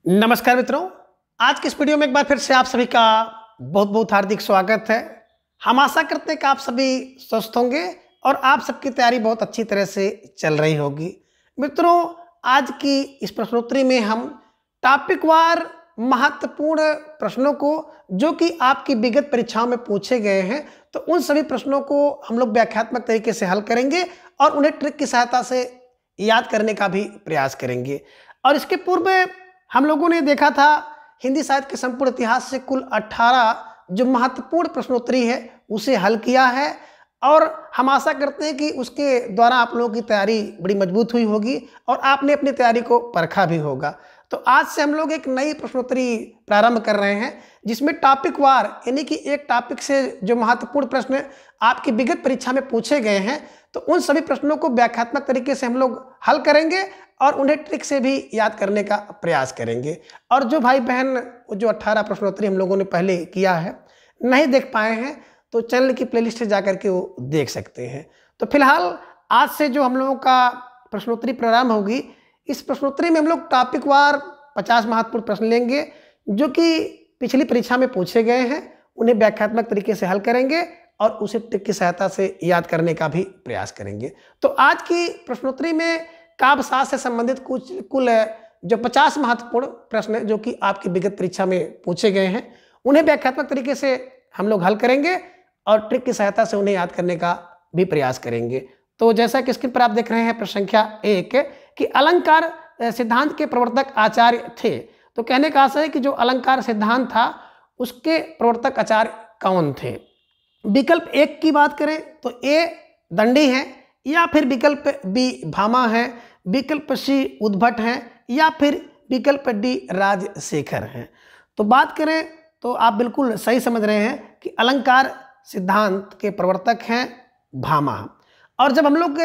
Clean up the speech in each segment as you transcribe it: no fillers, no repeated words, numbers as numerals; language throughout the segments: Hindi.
नमस्कार मित्रों, आज की इस वीडियो में एक बार फिर से आप सभी का बहुत बहुत हार्दिक स्वागत है। हम आशा करते हैं कि आप सभी स्वस्थ होंगे और आप सबकी तैयारी बहुत अच्छी तरह से चल रही होगी। मित्रों, आज की इस प्रश्नोत्तरी में हम टॉपिक वार महत्वपूर्ण प्रश्नों को जो कि आपकी विगत परीक्षाओं में पूछे गए हैं, तो उन सभी प्रश्नों को हम लोग व्याख्यात्मक तरीके से हल करेंगे और उन्हें ट्रिक की सहायता से याद करने का भी प्रयास करेंगे। और इसके पूर्व हम लोगों ने देखा था हिंदी साहित्य के संपूर्ण इतिहास से कुल 18 जो महत्वपूर्ण प्रश्नोत्तरी है उसे हल किया है और हम आशा करते हैं कि उसके द्वारा आप लोगों की तैयारी बड़ी मजबूत हुई होगी और आपने अपनी तैयारी को परखा भी होगा। तो आज से हम लोग एक नई प्रश्नोत्तरी प्रारंभ कर रहे हैं जिसमें टॉपिक वार यानी कि एक टॉपिक से जो महत्वपूर्ण प्रश्न आपकी विगत परीक्षा में पूछे गए हैं, तो उन सभी प्रश्नों को व्याख्यात्मक तरीके से हम लोग हल करेंगे और उन्हें ट्रिक से भी याद करने का प्रयास करेंगे। और जो भाई बहन जो 18 प्रश्नोत्तरी हम लोगों ने पहले किया है नहीं देख पाए हैं, तो चैनल की प्लेलिस्ट से जाकर के वो देख सकते हैं। तो फिलहाल आज से जो हम लोगों का प्रश्नोत्तरी प्रारंभ होगी, इस प्रश्नोत्तरी में हम लोग टॉपिक वार 50 महत्वपूर्ण प्रश्न लेंगे जो कि पिछली परीक्षा में पूछे गए हैं, उन्हें व्याख्यात्मक तरीके से हल करेंगे और उसे ट्रिक की सहायता से याद करने का भी प्रयास करेंगे। तो आज की प्रश्नोत्तरी में काव्य शास्त्र से संबंधित कुल जो 50 महत्वपूर्ण प्रश्न जो कि आपकी विगत परीक्षा में पूछे गए हैं, उन्हें व्याख्यात्मक तरीके से हम लोग हल करेंगे और ट्रिक की सहायता से उन्हें याद करने का भी प्रयास करेंगे। तो जैसा कि स्क्रीन पर आप देख रहे हैं प्रश्न संख्या 1 कि अलंकार सिद्धांत के प्रवर्तक आचार्य थे। तो कहने का आशय है कि जो अलंकार सिद्धांत था उसके प्रवर्तक आचार्य कौन थे। विकल्प 1 की बात करें तो ए दंडी है, या फिर विकल्प बी भामा है, विकल्प सी उद्भट हैं, या फिर विकल्प डी राजशेखर हैं। तो बात करें तो आप बिल्कुल सही समझ रहे हैं कि अलंकार सिद्धांत के प्रवर्तक हैं भामा। और जब हम लोग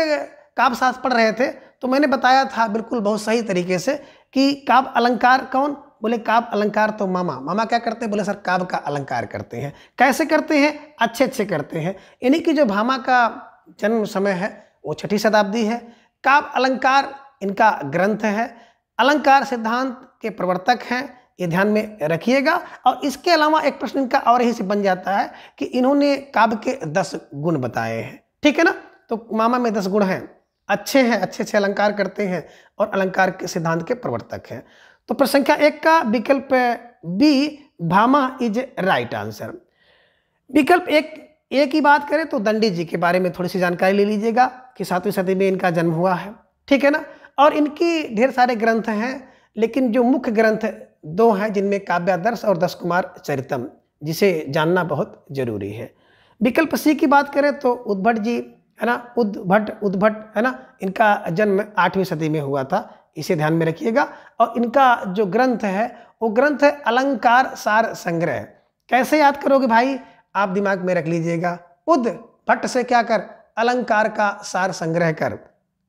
काव्य शास्त्र पढ़ रहे थे तो मैंने बताया था बिल्कुल बहुत सही तरीके से कि काव्य अलंकार कौन, बोले काव्य अलंकार तो मामा क्या करते हैं, बोले सर काव्य का अलंकार करते हैं। कैसे करते हैं, अच्छे करते हैं। यानी कि जो भामा का जन्म समय है वो 6वीं शताब्दी है। काव्य अलंकार इनका ग्रंथ है, अलंकार सिद्धांत के प्रवर्तक हैं, ये ध्यान में रखिएगा। और इसके अलावा एक प्रश्न इनका और यही से बन जाता है कि इन्होंने काव्य के 10 गुण बताए हैं, ठीक है ना। तो मामा में 10 गुण हैं, अच्छे अलंकार करते हैं और अलंकार के सिद्धांत के प्रवर्तक हैं। तो प्रश्न संख्या 1 का विकल्प B Bhama is right answer. विकल्प 1 ए की बात करें तो दंडी जी के बारे में थोड़ी सी जानकारी ले लीजिएगा कि 7वीं सदी में इनका जन्म हुआ है, ठीक है ना। और इनकी ढेर सारे ग्रंथ हैं, लेकिन जो मुख्य ग्रंथ 2 हैं जिनमें काव्यादर्श और 10 कुमार चरितम, जिसे जानना बहुत जरूरी है। विकल्प सी की बात करें तो उद्भट जी है ना, उद्भट है ना, इनका जन्म 8वीं सदी में हुआ था, इसे ध्यान में रखिएगा। और इनका जो ग्रंथ है वो ग्रंथ है अलंकार सार संग्रह। कैसे याद करोगे भाई, आप दिमाग में रख लीजिएगा, उद्भट से क्या कर, अलंकार का सार संग्रह कर,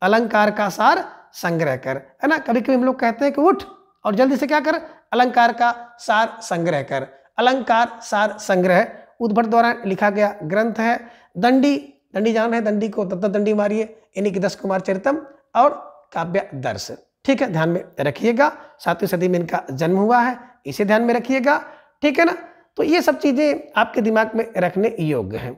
अलंकार का सार संग्रह कर, है ना। कभी कभी हम लोग कहते हैं कि उठ और जल्दी से क्या कर, अलंकार का सार संग्रह कर। अलंकार सार संग्रह उद्भट द्वारा लिखा गया ग्रंथ है। दंडी जान है, दंडी को दंडी मारिए यानी कि 10 कुमार चरितम और काव्यादर्श, ठीक है, ध्यान में रखिएगा। 7वीं सदी में इनका जन्म हुआ है, इसे ध्यान में रखिएगा, ठीक है ना। तो ये सब चीजें आपके दिमाग में रखने योग्य हैं।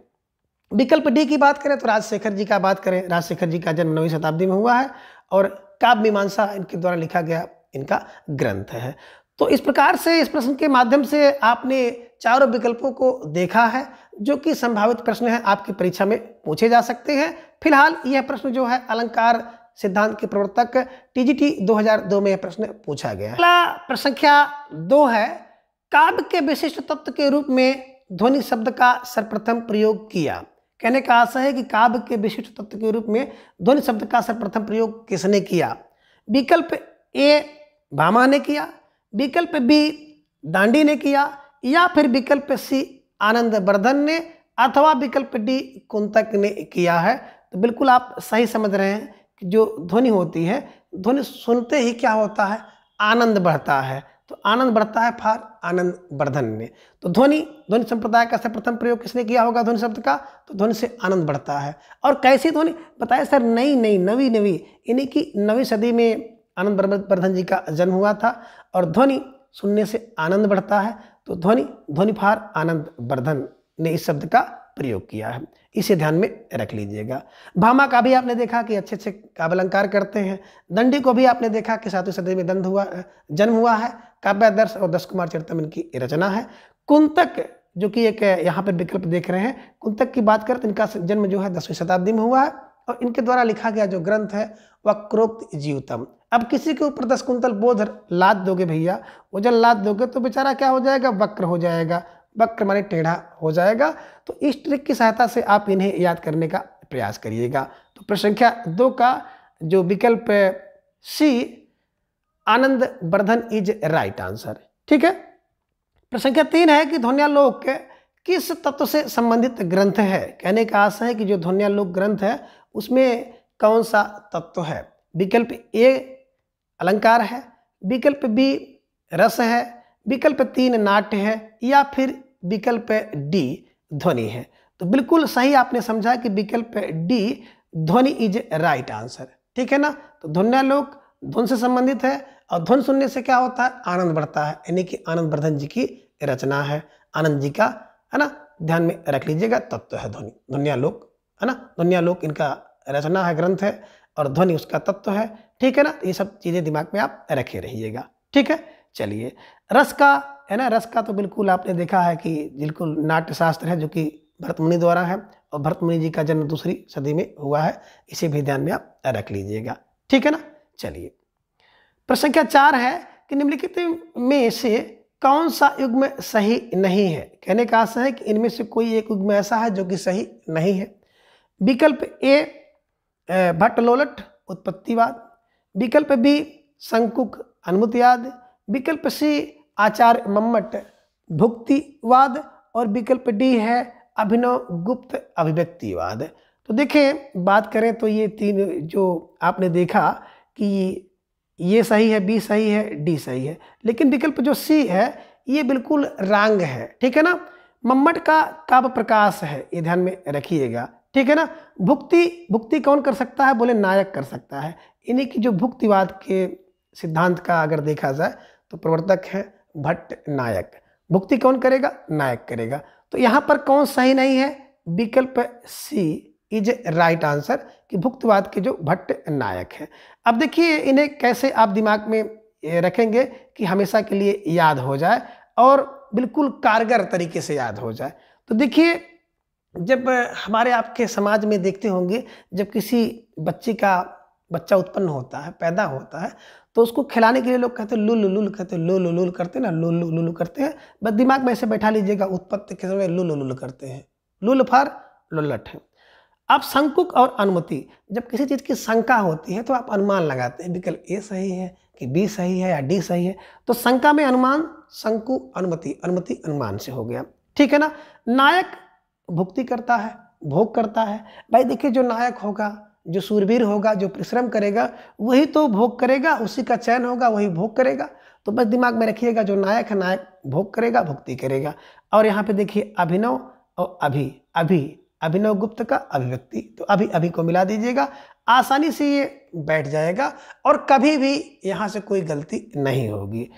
विकल्प डी की बात करें तो राजशेखर जी का बात करें, राजशेखर जी का जन्म 9वीं शताब्दी में हुआ है और काव्य मीमांसा इनके द्वारा लिखा गया इनका ग्रंथ है। तो इस प्रकार से इस प्रश्न के माध्यम से आपने चारों विकल्पों को देखा है जो कि संभावित प्रश्न है आपकी परीक्षा में पूछे जा सकते हैं। फिलहाल यह प्रश्न जो है अलंकार सिद्धांत के प्रवर्तक टीजीटी 2002 में यह प्रश्न पूछा गया है। अगला प्रश्न संख्या 2 है, काव्य के विशिष्ट तत्व के रूप में ध्वनि शब्द का सर्वप्रथम प्रयोग किया। कहने का आशय है कि काव्य के विशिष्ट तत्व के रूप में ध्वनि शब्द का सर्वप्रथम प्रयोग किसने किया। विकल्प ए भामा ने किया, विकल्प बी दांडी ने किया, या फिर विकल्प सी आनंद वर्धन ने, अथवा विकल्प डी कुंतक ने किया है। तो बिल्कुल आप सही समझ रहे हैं कि जो ध्वनि होती है, ध्वनि सुनते ही क्या होता है, आनंद बढ़ता है। तो आनंद बढ़ता है फॉर आनंद वर्धन ने। तो ध्वनि संप्रदाय का सर्वप्रथम प्रयोग किसने किया होगा ध्वनि शब्द का, तो ध्वनि से आनंद बढ़ता है। और कैसी ध्वनि बताए सर, नई नवी यानी कि 9वीं सदी में आनंद वर्धन जी का जन्म हुआ था। और ध्वनि सुनने से आनंद बढ़ता है, तो ध्वनि फार आनंद वर्धन ने इस शब्द का प्रयोग किया है, इसे ध्यान में रख लीजिएगा। भामा का भी आपने देखा कि अच्छे अच्छे काव्य अलंकार करते हैं। दंडी को भी आपने देखा कि 7वीं सदी में जन्म हुआ है। काव्यादर्श और 10 कुमार चरितम इनकी रचना है। कुंतक जो कि एक यहाँ पर विकल्प देख रहे हैं, कुंतक की बात करें तो इनका जन्म जो है 10वीं शताब्दी में हुआ है और इनके द्वारा लिखा गया जो ग्रंथ है वक्रोक्त जीवितम। अब किसी के ऊपर 10 कुंतल बोझ लाद दोगे भैया, वजन लाद दोगे तो बेचारा क्या हो जाएगा, वक्र हो जाएगा। वक्र माने टेढ़ा हो जाएगा। तो इस ट्रिक की सहायता से आप इन्हें याद करने का प्रयास करिएगा। तो प्रश्न संख्या 2 का जो विकल्प सी Anand Vardhan is right answer. ठीक है। प्रश्न संख्या 3 है कि ध्वन्यालोक किस तत्व से संबंधित ग्रंथ है। कहने का आशय है कि जो ध्वन्यालोक ग्रंथ है उसमें कौन सा तत्व है। विकल्प ए अलंकार है, विकल्प बी रस है, विकल्प 3 नाट्य है, या फिर विकल्प डी ध्वनि है। तो बिल्कुल सही आपने समझा कि विकल्प डी ध्वनि इज राइट आंसर। ठीक है ना। तो ध्वन्यालोक धुन से संबंधित है और धुन सुनने से क्या होता है, आनंद बढ़ता है, यानी कि आनंद वर्धन जी की रचना है, आनंद जी का, है ना। ध्यान में रख लीजिएगा, तत्व है ध्वनि, ध्वन्यालोक, है ना। ध्वन्यालोक इनका रचना है, ग्रंथ है, और ध्वनि उसका तत्व है। ठीक है ना। ये सब चीजें दिमाग में आप रखे रहिएगा। ठीक है। चलिए, रस का है ना, रस का तो बिल्कुल आपने देखा है कि बिल्कुल नाट्य शास्त्र है जो कि भरत मुनि द्वारा है, और भरत मुनि जी का जन्म 2री सदी में हुआ है, इसे भी ध्यान में आप रख लीजिएगा। ठीक है ना। चलिए, प्रश्न संख्या 4 है कि निम्नलिखित में से कौन सा युग्म सही नहीं है। कहने का आशय है कि इनमें से कोई एक युग्म ऐसा है जो कि सही नहीं है। विकल्प ए भट्टलोलट उत्पत्तिवाद, विकल्प बी शंकुक अनुमतिवाद, विकल्प सी आचार्य मम्मट भुक्तिवाद, और विकल्प डी है अभिनव गुप्त अभिव्यक्तिवाद। तो देखें, बात करें तो ये 3 जो आपने देखा कि ये सही है, बी सही है, डी सही है, लेकिन विकल्प जो सी है ये बिल्कुल रॉन्ग है। ठीक है ना। मम्मट का काव्य प्रकाश है, ये ध्यान में रखिएगा। ठीक है ना। भुक्ति कौन कर सकता है, बोले नायक कर सकता है। इन्हीं की जो भुक्तिवाद के सिद्धांत का अगर देखा जाए तो प्रवर्तक है भट्ट नायक। भुक्ति कौन करेगा, नायक करेगा। तो यहाँ पर कौन सही नहीं है, विकल्प सी इज राइट आंसर, कि भुक्तिवाद के जो भट्ट नायक है। अब देखिए, इन्हें कैसे आप दिमाग में रखेंगे कि हमेशा के लिए याद हो जाए और बिल्कुल कारगर तरीके से याद हो जाए। तो देखिए, जब हमारे आपके समाज में देखते होंगे, जब किसी बच्चा उत्पन्न होता है, पैदा होता है, तो उसको खिलाने के लिए लोग कहते हैं लुल लुल, कहते हैं लुल लुल करते हैं ना, लुल लुल करते हैं। बस दिमाग में ऐसे बैठा लीजिएगा, उत्पत्ति के समय लुल लुल करते हैं, लुल फार लुल्लट है। अब शंकुक और अनुमति, जब किसी चीज़ की शंका होती है तो आप अनुमान लगाते हैं, विकल्प ए सही है कि बी सही है या डी सही है। तो शंका में अनुमान, शंकु अनुमति, अनुमति अनुमान से हो गया। ठीक है ना। नायक भुक्ति करता है, भोग करता है। भाई देखिए, जो नायक होगा, जो सूरवीर होगा, जो परिश्रम करेगा, वही तो भोग करेगा, उसी का चयन होगा, वही भोग करेगा। तो बस दिमाग में रखिएगा, जो नायक है, नायक भोग करेगा, भुक्ति करेगा। और यहाँ पे देखिए, अभिनव और अभिनव गुप्त का अभिव्यक्ति, तो अभी को मिला दीजिएगा, आसानी से ये बैठ जाएगा और कभी भी यहाँ से कोई गलती नहीं होगी।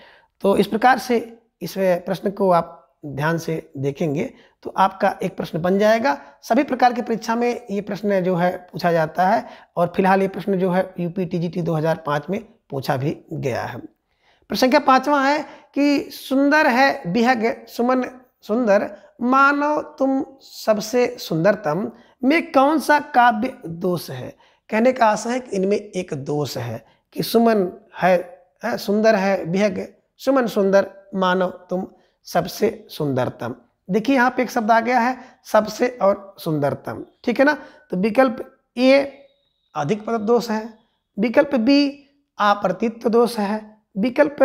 तो इस प्रकार से इस प्रश्न को आप ध्यान से देखेंगे तो आपका एक प्रश्न बन जाएगा। सभी प्रकार की परीक्षा में ये प्रश्न जो है पूछा जाता है, और फिलहाल ये प्रश्न जो है यूपी टीजीटी 2005 में पूछा भी गया है। प्रश्न संख्या 5वां है कि सुंदर है बिहग सुमन सुंदर, मानो तुम सबसे सुंदरतम में कौन सा काव्य दोष है। कहने का आशय है कि इनमें एक दोष है कि सुमन है, सुंदर है, बिहग सुमन सुंदर, मानो तुम सबसे सुंदरतम। देखिए, यहाँ पे एक शब्द आ गया है, सबसे और सुंदरतम। ठीक है ना। तो विकल्प ए अधिक पद दोष है, विकल्प बी अप्रतित्व दोष है, विकल्प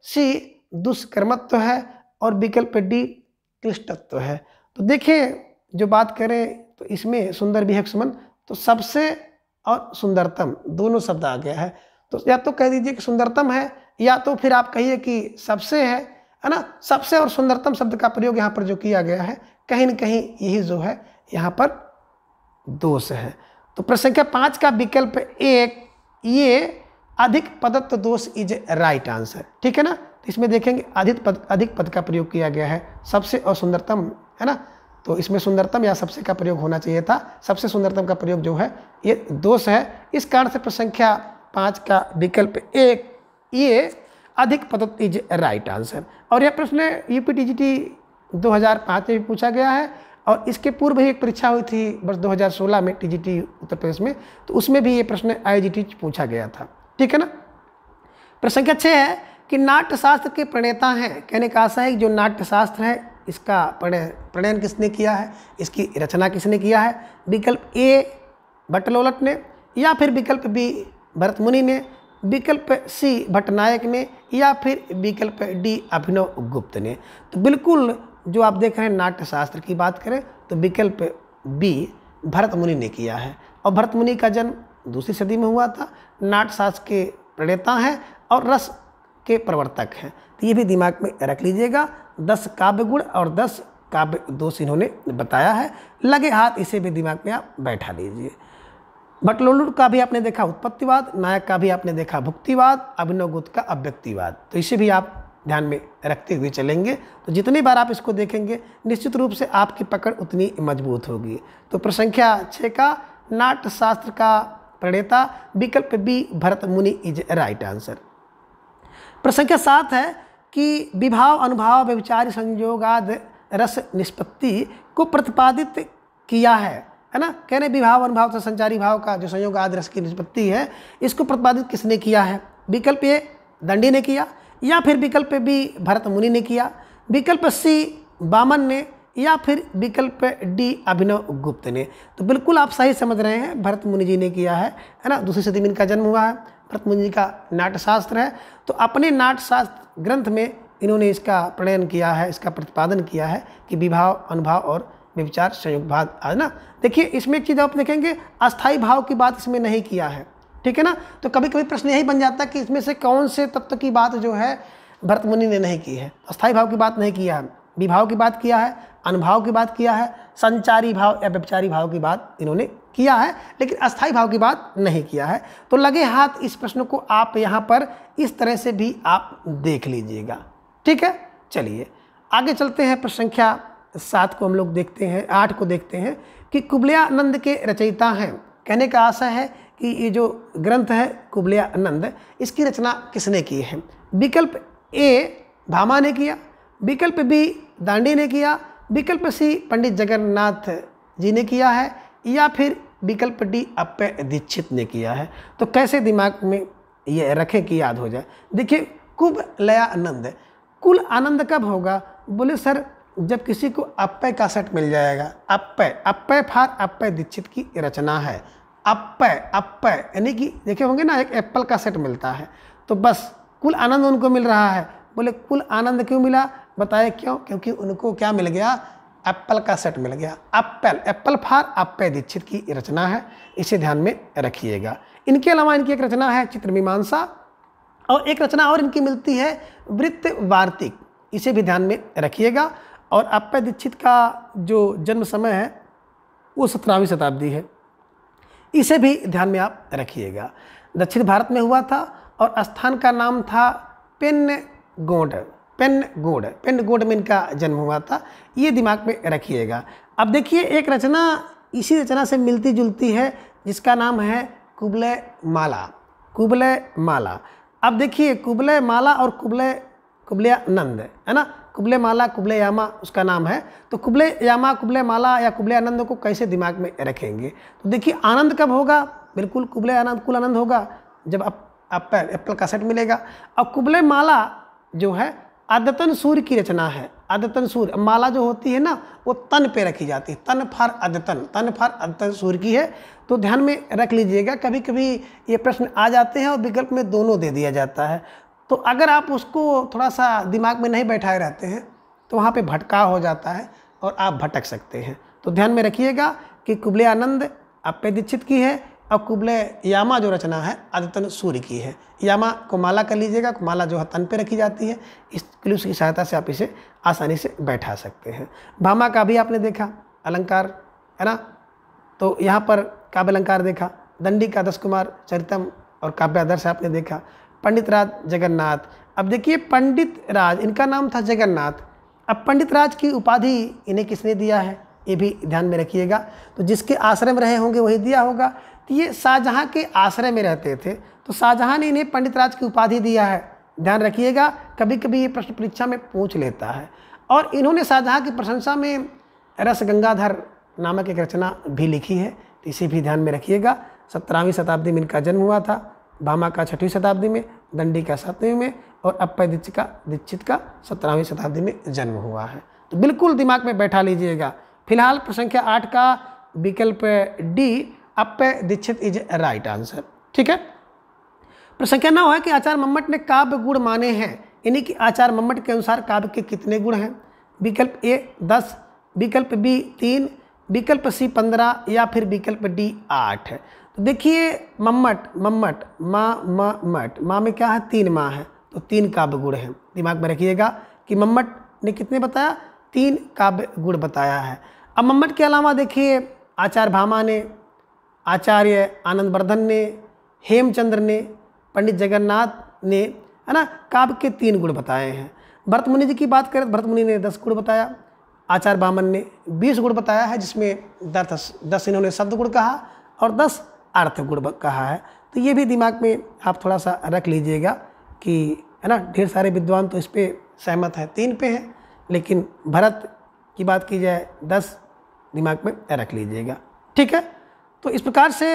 सी दुष्कर्मत्व है, और विकल्प डी क्लिष्टत्व है। तो देखिए, जो बात करें तो इसमें सुंदर बिहग सुमन, तो सबसे और सुंदरतम दोनों शब्द आ गया है। तो या तो कह दीजिए कि सुंदरतम है, या तो फिर आप कहिए कि सबसे है ना। सबसे और सुंदरतम शब्द का प्रयोग यहाँ पर जो किया गया है, कहीं न कहीं यही जो है यहाँ पर दोष है। तो प्रश्न संख्या 5 का विकल्प 1 ये अधिक पदत्व दोष इज राइट आंसर। ठीक है ना। तो इसमें देखेंगे अधिक पद का प्रयोग किया गया है, सबसे और सुंदरतम, है ना। तो इसमें सुंदरतम या सबसे का प्रयोग होना चाहिए था, सबसे सुंदरतम का प्रयोग जो है ये दोष है। इस कारण से प्रश्न संख्या 5 का विकल्प 1 ये अधिक पदत्व इज राइट आंसर। और यह प्रश्न यूपीटीजीटी 2005 में भी पूछा गया है और इसके पूर्व ही एक परीक्षा हुई थी वर्ष 2016 में टीजीटी उत्तर प्रदेश में, तो उसमें भी ये प्रश्न आईजीटी पूछा गया था। ठीक है ना। प्रश्न संख्या 6 है कि नाट्यशास्त्र के प्रणेता हैं। कहने का आशा है कि जो नाट्यशास्त्र है इसका प्रणयन किसने किया है, इसकी रचना किसने किया है। विकल्प ए भट्टलोलट ने, या फिर विकल्प बी भरत मुनि ने, विकल्प सी भट्टनायक ने, या फिर विकल्प डी अभिनव गुप्त ने। तो बिल्कुल जो आप देख रहे हैं नाट्यशास्त्र की बात करें तो विकल्प बी भरत मुनि ने किया है। और भरत मुनि का जन्म 2वीं सदी में हुआ था, नाट्यशास्त्र के प्रणेता हैं और रस के प्रवर्तक हैं। तो ये भी दिमाग में रख लीजिएगा। 10 काव्य गुण और 10 काव्य दोष इन्होंने बताया है, लगे हाथ इसे भी दिमाग में आप बैठा लीजिए। भट्टलोलुट का भी आपने देखा उत्पत्तिवाद, नायक का भी आपने देखा भुक्तिवाद, अभिनव गुप्त का अव्यक्तिवाद। तो इसे भी आप ध्यान में रखते हुए चलेंगे तो जितनी बार आप इसको देखेंगे निश्चित रूप से आपकी पकड़ उतनी मजबूत होगी। तो प्रश्न संख्या 6 का नाट्यशास्त्र का प्रणेता विकल्प बी भरत मुनि इज राइट आंसर। प्रश्न संख्या 7 है कि विभाव अनुभाव व्यभिचारी संयोगाद रस निष्पत्ति को प्रतिपादित किया है ना। कहने विभाव अनुभाव से संचारी भाव का जो संयोगाद रस की निष्पत्ति है इसको प्रतिपादित किसने किया है। विकल्प ए दंडी ने किया, या फिर विकल्प बी भरत मुनि ने किया, विकल्प सी वामन ने, या फिर विकल्प डी अभिनव गुप्त ने। तो बिल्कुल आप सही समझ रहे हैं, भरत मुनि जी ने किया है ना। 2वीं सदी में इनका जन्म हुआ है, भरत मुनि जी का नाट्यशास्त्र है। तो अपने नाट्यशास्त्र ग्रंथ में इन्होंने इसका प्रणयन किया है, इसका प्रतिपादन किया है कि विभाव अनुभाव और व्यभिचार संयोग भाग है ना। देखिए इसमें एक चीज़ आप देखेंगे, अस्थाई भाव की बात इसमें नहीं किया है। ठीक है ना। तो कभी कभी प्रश्न यही बन जाता है कि इसमें से कौन से तत्व की बात जो है भरत मुनि ने नहीं की है। अस्थाई भाव की बात नहीं किया है, विभाव की बात किया है, अनुभाव की बात किया है, संचारी भाव या व्यभिचारी भाव की बात इन्होंने किया है, लेकिन अस्थाई भाव की बात नहीं किया है। तो लगे हाथ इस प्रश्न को आप यहाँ पर इस तरह से भी आप देख लीजिएगा। ठीक है। चलिए आगे चलते हैं। प्रश्न संख्या 7 को हम लोग देखते हैं, 8 को देखते हैं कि कुबलयानंद के रचयिता हैं। कहने का आशा है कि ये जो ग्रंथ है कुबलयानंद इसकी रचना किसने की है। विकल्प ए भामा ने किया, विकल्प बी दांडी ने किया, विकल्प सी पंडित जगन्नाथ जी ने किया है, या फिर विकल्प डी अप्पय दीक्षित ने किया है। तो कैसे दिमाग में ये रखें कि याद हो जाए। देखिए कुबलयानंद, कुल आनंद कब होगा। बोले सर जब किसी को अप्पय का सेट मिल जाएगा। अप्पय फार अप्पय दीक्षित की रचना है। अप्पय यानी कि देखे होंगे ना, एक एप्पल का सेट मिलता है, तो बस कुल आनंद उनको मिल रहा है। बोले कुल आनंद क्यों मिला, बताए क्यों। क्योंकि उनको क्या मिल गया, एप्पल का सेट मिल गया। एप्पल फार अप्पय दीक्षित की रचना है, इसे ध्यान में रखिएगा। इनके अलावा इनकी एक रचना है चित्रमीमांसा, और एक रचना और इनकी मिलती है वृत्त वार्तिक, इसे भी ध्यान में रखिएगा। और अप्पय दीक्षित का जो जन्म समय है वो 17वीं शताब्दी है, इसे भी ध्यान में आप रखिएगा। दक्षिण भारत में हुआ था और स्थान का नाम था पेन्नगोड में इनका जन्म हुआ था, ये दिमाग में रखिएगा। अब देखिए एक रचना इसी रचना से मिलती जुलती है जिसका नाम है कुबलय माला। अब देखिए कुबलय माला और कुबलयानंद है ना, कुबलय माला कुबलय यामा उसका नाम है। तो कुबलय यामा कुबलय माला या कुबलयानंद को कैसे दिमाग में रखेंगे। तो देखिए आनंद कब होगा, बिल्कुल कुबलय आनंद कुल आनंद होगा जब एप्पल का सेट मिलेगा। अब कुबलय माला जो है अद्यतन सूर्य की रचना है। अद्यतन सूर्य माला जो होती है ना वो तन पे रखी जाती है, तन फार अद्यतन सूर्य की है। तो ध्यान में रख लीजिएगा, कभी कभी ये प्रश्न आ जाते हैं और विकल्प में दोनों दे दिया जाता है। तो अगर आप उसको थोड़ा सा दिमाग में नहीं बैठाए रहते हैं तो वहाँ पे भटकाव हो जाता है और आप भटक सकते हैं। तो ध्यान में रखिएगा कि कुबलयानंद अप्पय दीक्षित की है और कुबलय यामा जो रचना है अद्यतन सूर्य की है। यामा को माला कर लीजिएगा, माला जो है तन पे रखी जाती है, इस क्लूज की सहायता से आप इसे आसानी से बैठा सकते हैं। भामा का भी आपने देखा अलंकार है ना, तो यहाँ पर काव्य अलंकार देखा। दंडी का 10 कुमार चरितम और काव्य आदर्श आपने देखा। पंडित राज जगन्नाथ, अब देखिए पंडित राज, इनका नाम था जगन्नाथ। अब पंडित राज की उपाधि इन्हें किसने दिया है, ये भी ध्यान में रखिएगा। तो जिसके आश्रय में रहे होंगे वही दिया होगा। तो ये शाहजहाँ के आश्रय में रहते थे, तो शाहजहाँ ने इन्हें पंडित राज की उपाधि दिया है। ध्यान रखिएगा, कभी कभी ये प्रश्न परीक्षा में पूछ लेता है। और इन्होंने शाहजहाँ की प्रशंसा में रस गंगाधर नामक एक रचना भी लिखी है, तो इसे भी ध्यान में रखिएगा। 17वीं शताब्दी में इनका जन्म हुआ था, भामा का 6वीं शताब्दी में, दंडी का 7वीं में और अप्पय दीक्षित का 17वीं शताब्दी में जन्म हुआ है। तो बिल्कुल दिमाग में बैठा लीजिएगा। फिलहाल प्रश्न संख्या 8 का विकल्प D Appaya Dikshit is right answer. ठीक है। प्रश्न संख्या 9 है कि आचार्य मम्मट ने काव्य गुण माने हैं, यानी कि आचार्य मम्मट के अनुसार काव्य के कितने गुण हैं। विकल्प ए 10, विकल्प बी 3, विकल्प सी 15 या फिर विकल्प डी 8 है। तो देखिए मम्मट माँ में क्या है, 3 माँ है, तो 3 काव्य गुण हैं। दिमाग में रखिएगा कि मम्मट ने कितने बताया, 3 काव्य गुण बताया है। अब मम्मट के अलावा देखिए आचार्य भामा ने, आचार्य आनंदवर्धन ने, हेमचंद्र ने, पंडित जगन्नाथ ने, है ना, काव्य के 3 गुण बताए हैं। भरत मुनि जी की बात करें तो भरत मुनि ने 10 गुण बताया, आचार्य बामन ने 20 गुण बताया है, जिसमें 10 इन्होंने शब्द गुण कहा और 10 अर्थ गुण कहा है। तो ये भी दिमाग में आप थोड़ा सा रख लीजिएगा कि, है ना, ढेर सारे विद्वान तो इस पर सहमत हैं, 3 पे हैं, लेकिन भरत की बात की जाए 10 दिमाग में रख लीजिएगा। ठीक है। तो इस प्रकार से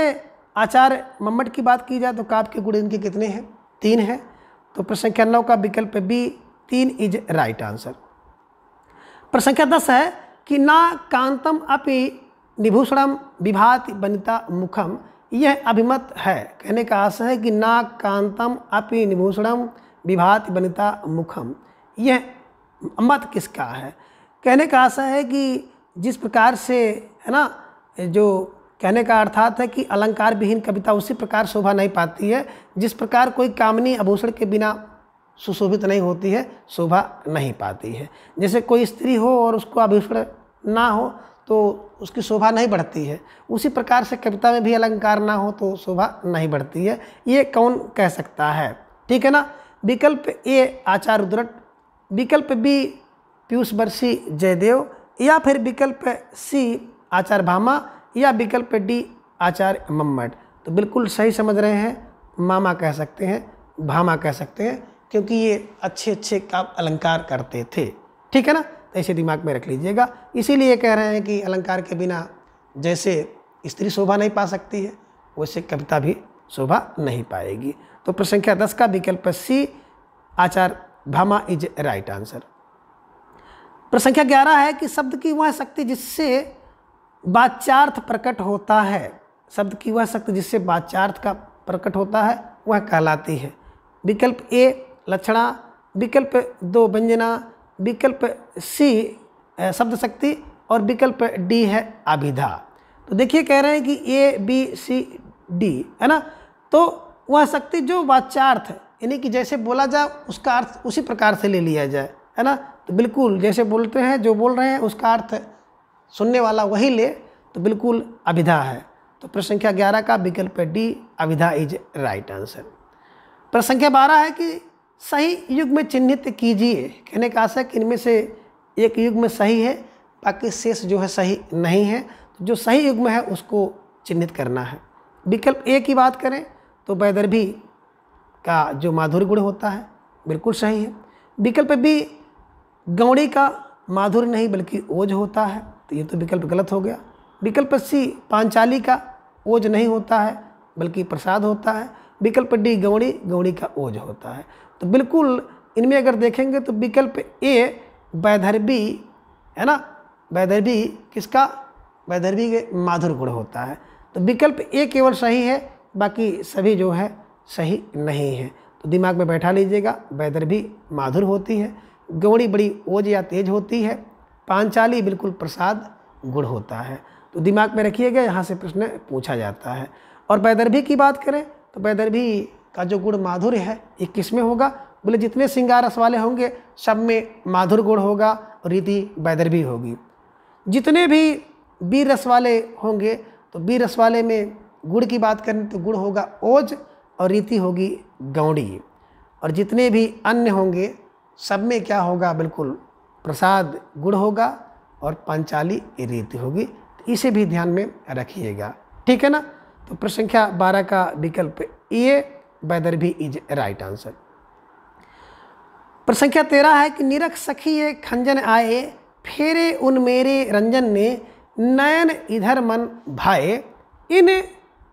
आचार्य मम्मट की बात की जाए तो काव्य के गुण इनके कितने हैं, 3 हैं। तो प्रश्न संख्या 9 का विकल्प बी 3 इज राइट आंसर। प्रश्न संख्या 10 है कि ना कांतम अपि निभूषणम विभाति बनिता मुखम, यह अभिमत है। कहने का आशय है कि ना कांतम अपि निभूषणम विभाति बनिता मुखम, यह मत किसका है। कहने का आशय है कि जिस प्रकार से, है ना, जो कहने का अर्थात है कि अलंकार विहीन कविता उसी प्रकार शोभा नहीं पाती है जिस प्रकार कोई कामनी आभूषण के बिना सुशोभित नहीं होती है, शोभा नहीं पाती है। जैसे कोई स्त्री हो और उसको आभूषण ना हो तो उसकी शोभा नहीं बढ़ती है, उसी प्रकार से कविता में भी अलंकार ना हो तो शोभा नहीं बढ़ती है। ये कौन कह सकता है, ठीक है ना। विकल्प ए आचार्य उद्रट, विकल्प बी पीयूष बरसी जयदेव, या फिर विकल्प सी आचार्य भामा, या विकल्प डी आचार्य मम्मट। तो बिल्कुल सही समझ रहे हैं, मामा कह सकते हैं, भामा कह सकते हैं, क्योंकि ये अच्छे अच्छे काव्य अलंकार करते थे। ठीक है ना, तो इसे दिमाग में रख लीजिएगा। इसीलिए कह रहे हैं कि अलंकार के बिना जैसे स्त्री शोभा नहीं पा सकती है, वैसे कविता भी शोभा नहीं पाएगी। तो प्रश्न संख्या 10 का विकल्प सी आचार्य भामा इज राइट आंसर। प्रश्न संख्या 11 है कि शब्द की वह शक्ति जिससे वाच्यार्थ प्रकट होता है, शब्द की वह शक्ति जिससे वाच्यार्थ का प्रकट होता है वह कहलाती है। विकल्प ए लक्षणा, विकल्प 2 व्यंजना, विकल्प सी शब्द शक्ति और विकल्प डी है अभिधा। तो देखिए कह रहे हैं कि ए बी सी डी, है ना, तो वह शक्ति जो वाच्यार्थ यानी कि जैसे बोला जाए उसका अर्थ उसी प्रकार से ले लिया जाए, है ना। तो बिल्कुल जैसे बोलते हैं, जो बोल रहे हैं उसका अर्थ सुनने वाला वही ले, तो बिल्कुल अभिधा है। तो प्रश्न संख्या 11 का विकल्प डी अभिधा इज राइट आंसर। प्रश्न संख्या 12 है कि सही युग में चिन्हित कीजिए। कहने का आशय कि इनमें से एक युग में सही है, बाकी शेष जो है सही नहीं है। तो जो सही युग में है उसको चिन्हित करना है। विकल्प ए की बात करें तो वैदर्भी का जो माधुर्य गुण होता है बिल्कुल सही है। विकल्प बी गौड़ी का माधुर्य नहीं बल्कि ओज होता है, तो ये तो विकल्प गलत हो गया। विकल्प सी पांचाली का ओज नहीं होता है बल्कि प्रसाद होता है। विकल्प डी गौड़ी का ओज होता है। तो बिल्कुल इनमें अगर देखेंगे तो विकल्प ए वैदर्भी, है ना, वैदर्भी किसका, वैदर्भी के माधुर्य गुण होता है। तो विकल्प ए केवल सही है, बाकी सभी जो है सही नहीं है। तो दिमाग में बैठा लीजिएगा, वैदर्भी माधुर होती है, गौड़ी बड़ी ओज या तेज होती है, पांचाली बिल्कुल प्रसाद गुण होता है। तो दिमाग में रखिएगा, यहाँ से प्रश्न पूछा जाता है। और वैदर्भी की बात करें तो वैदर्भी का जो गुण माधुर्य है ये किस में होगा, बोले जितने श्रृंगार रस वाले होंगे सब में माधुर गुण होगा और रीति वैदर्भी होगी। जितने भी वीर रस वाले होंगे तो वीर रस वाले में गुण की बात करें तो गुण होगा ओज, और रीति होगी गौड़ी, और जितने भी अन्य होंगे सब में क्या होगा, बिल्कुल प्रसाद गुण होगा और पांचाली रीति होगी। तो इसे भी ध्यान में रखिएगा, ठीक है ना। तो प्रश्न संख्या 12 का विकल्प ए वैदर्भी इज राइट आंसर। प्रश्न संख्या 13 है कि निरख सखी ये खंजन आए, फेरे उन मेरे रंजन ने, नयन इधर मन भाए। इन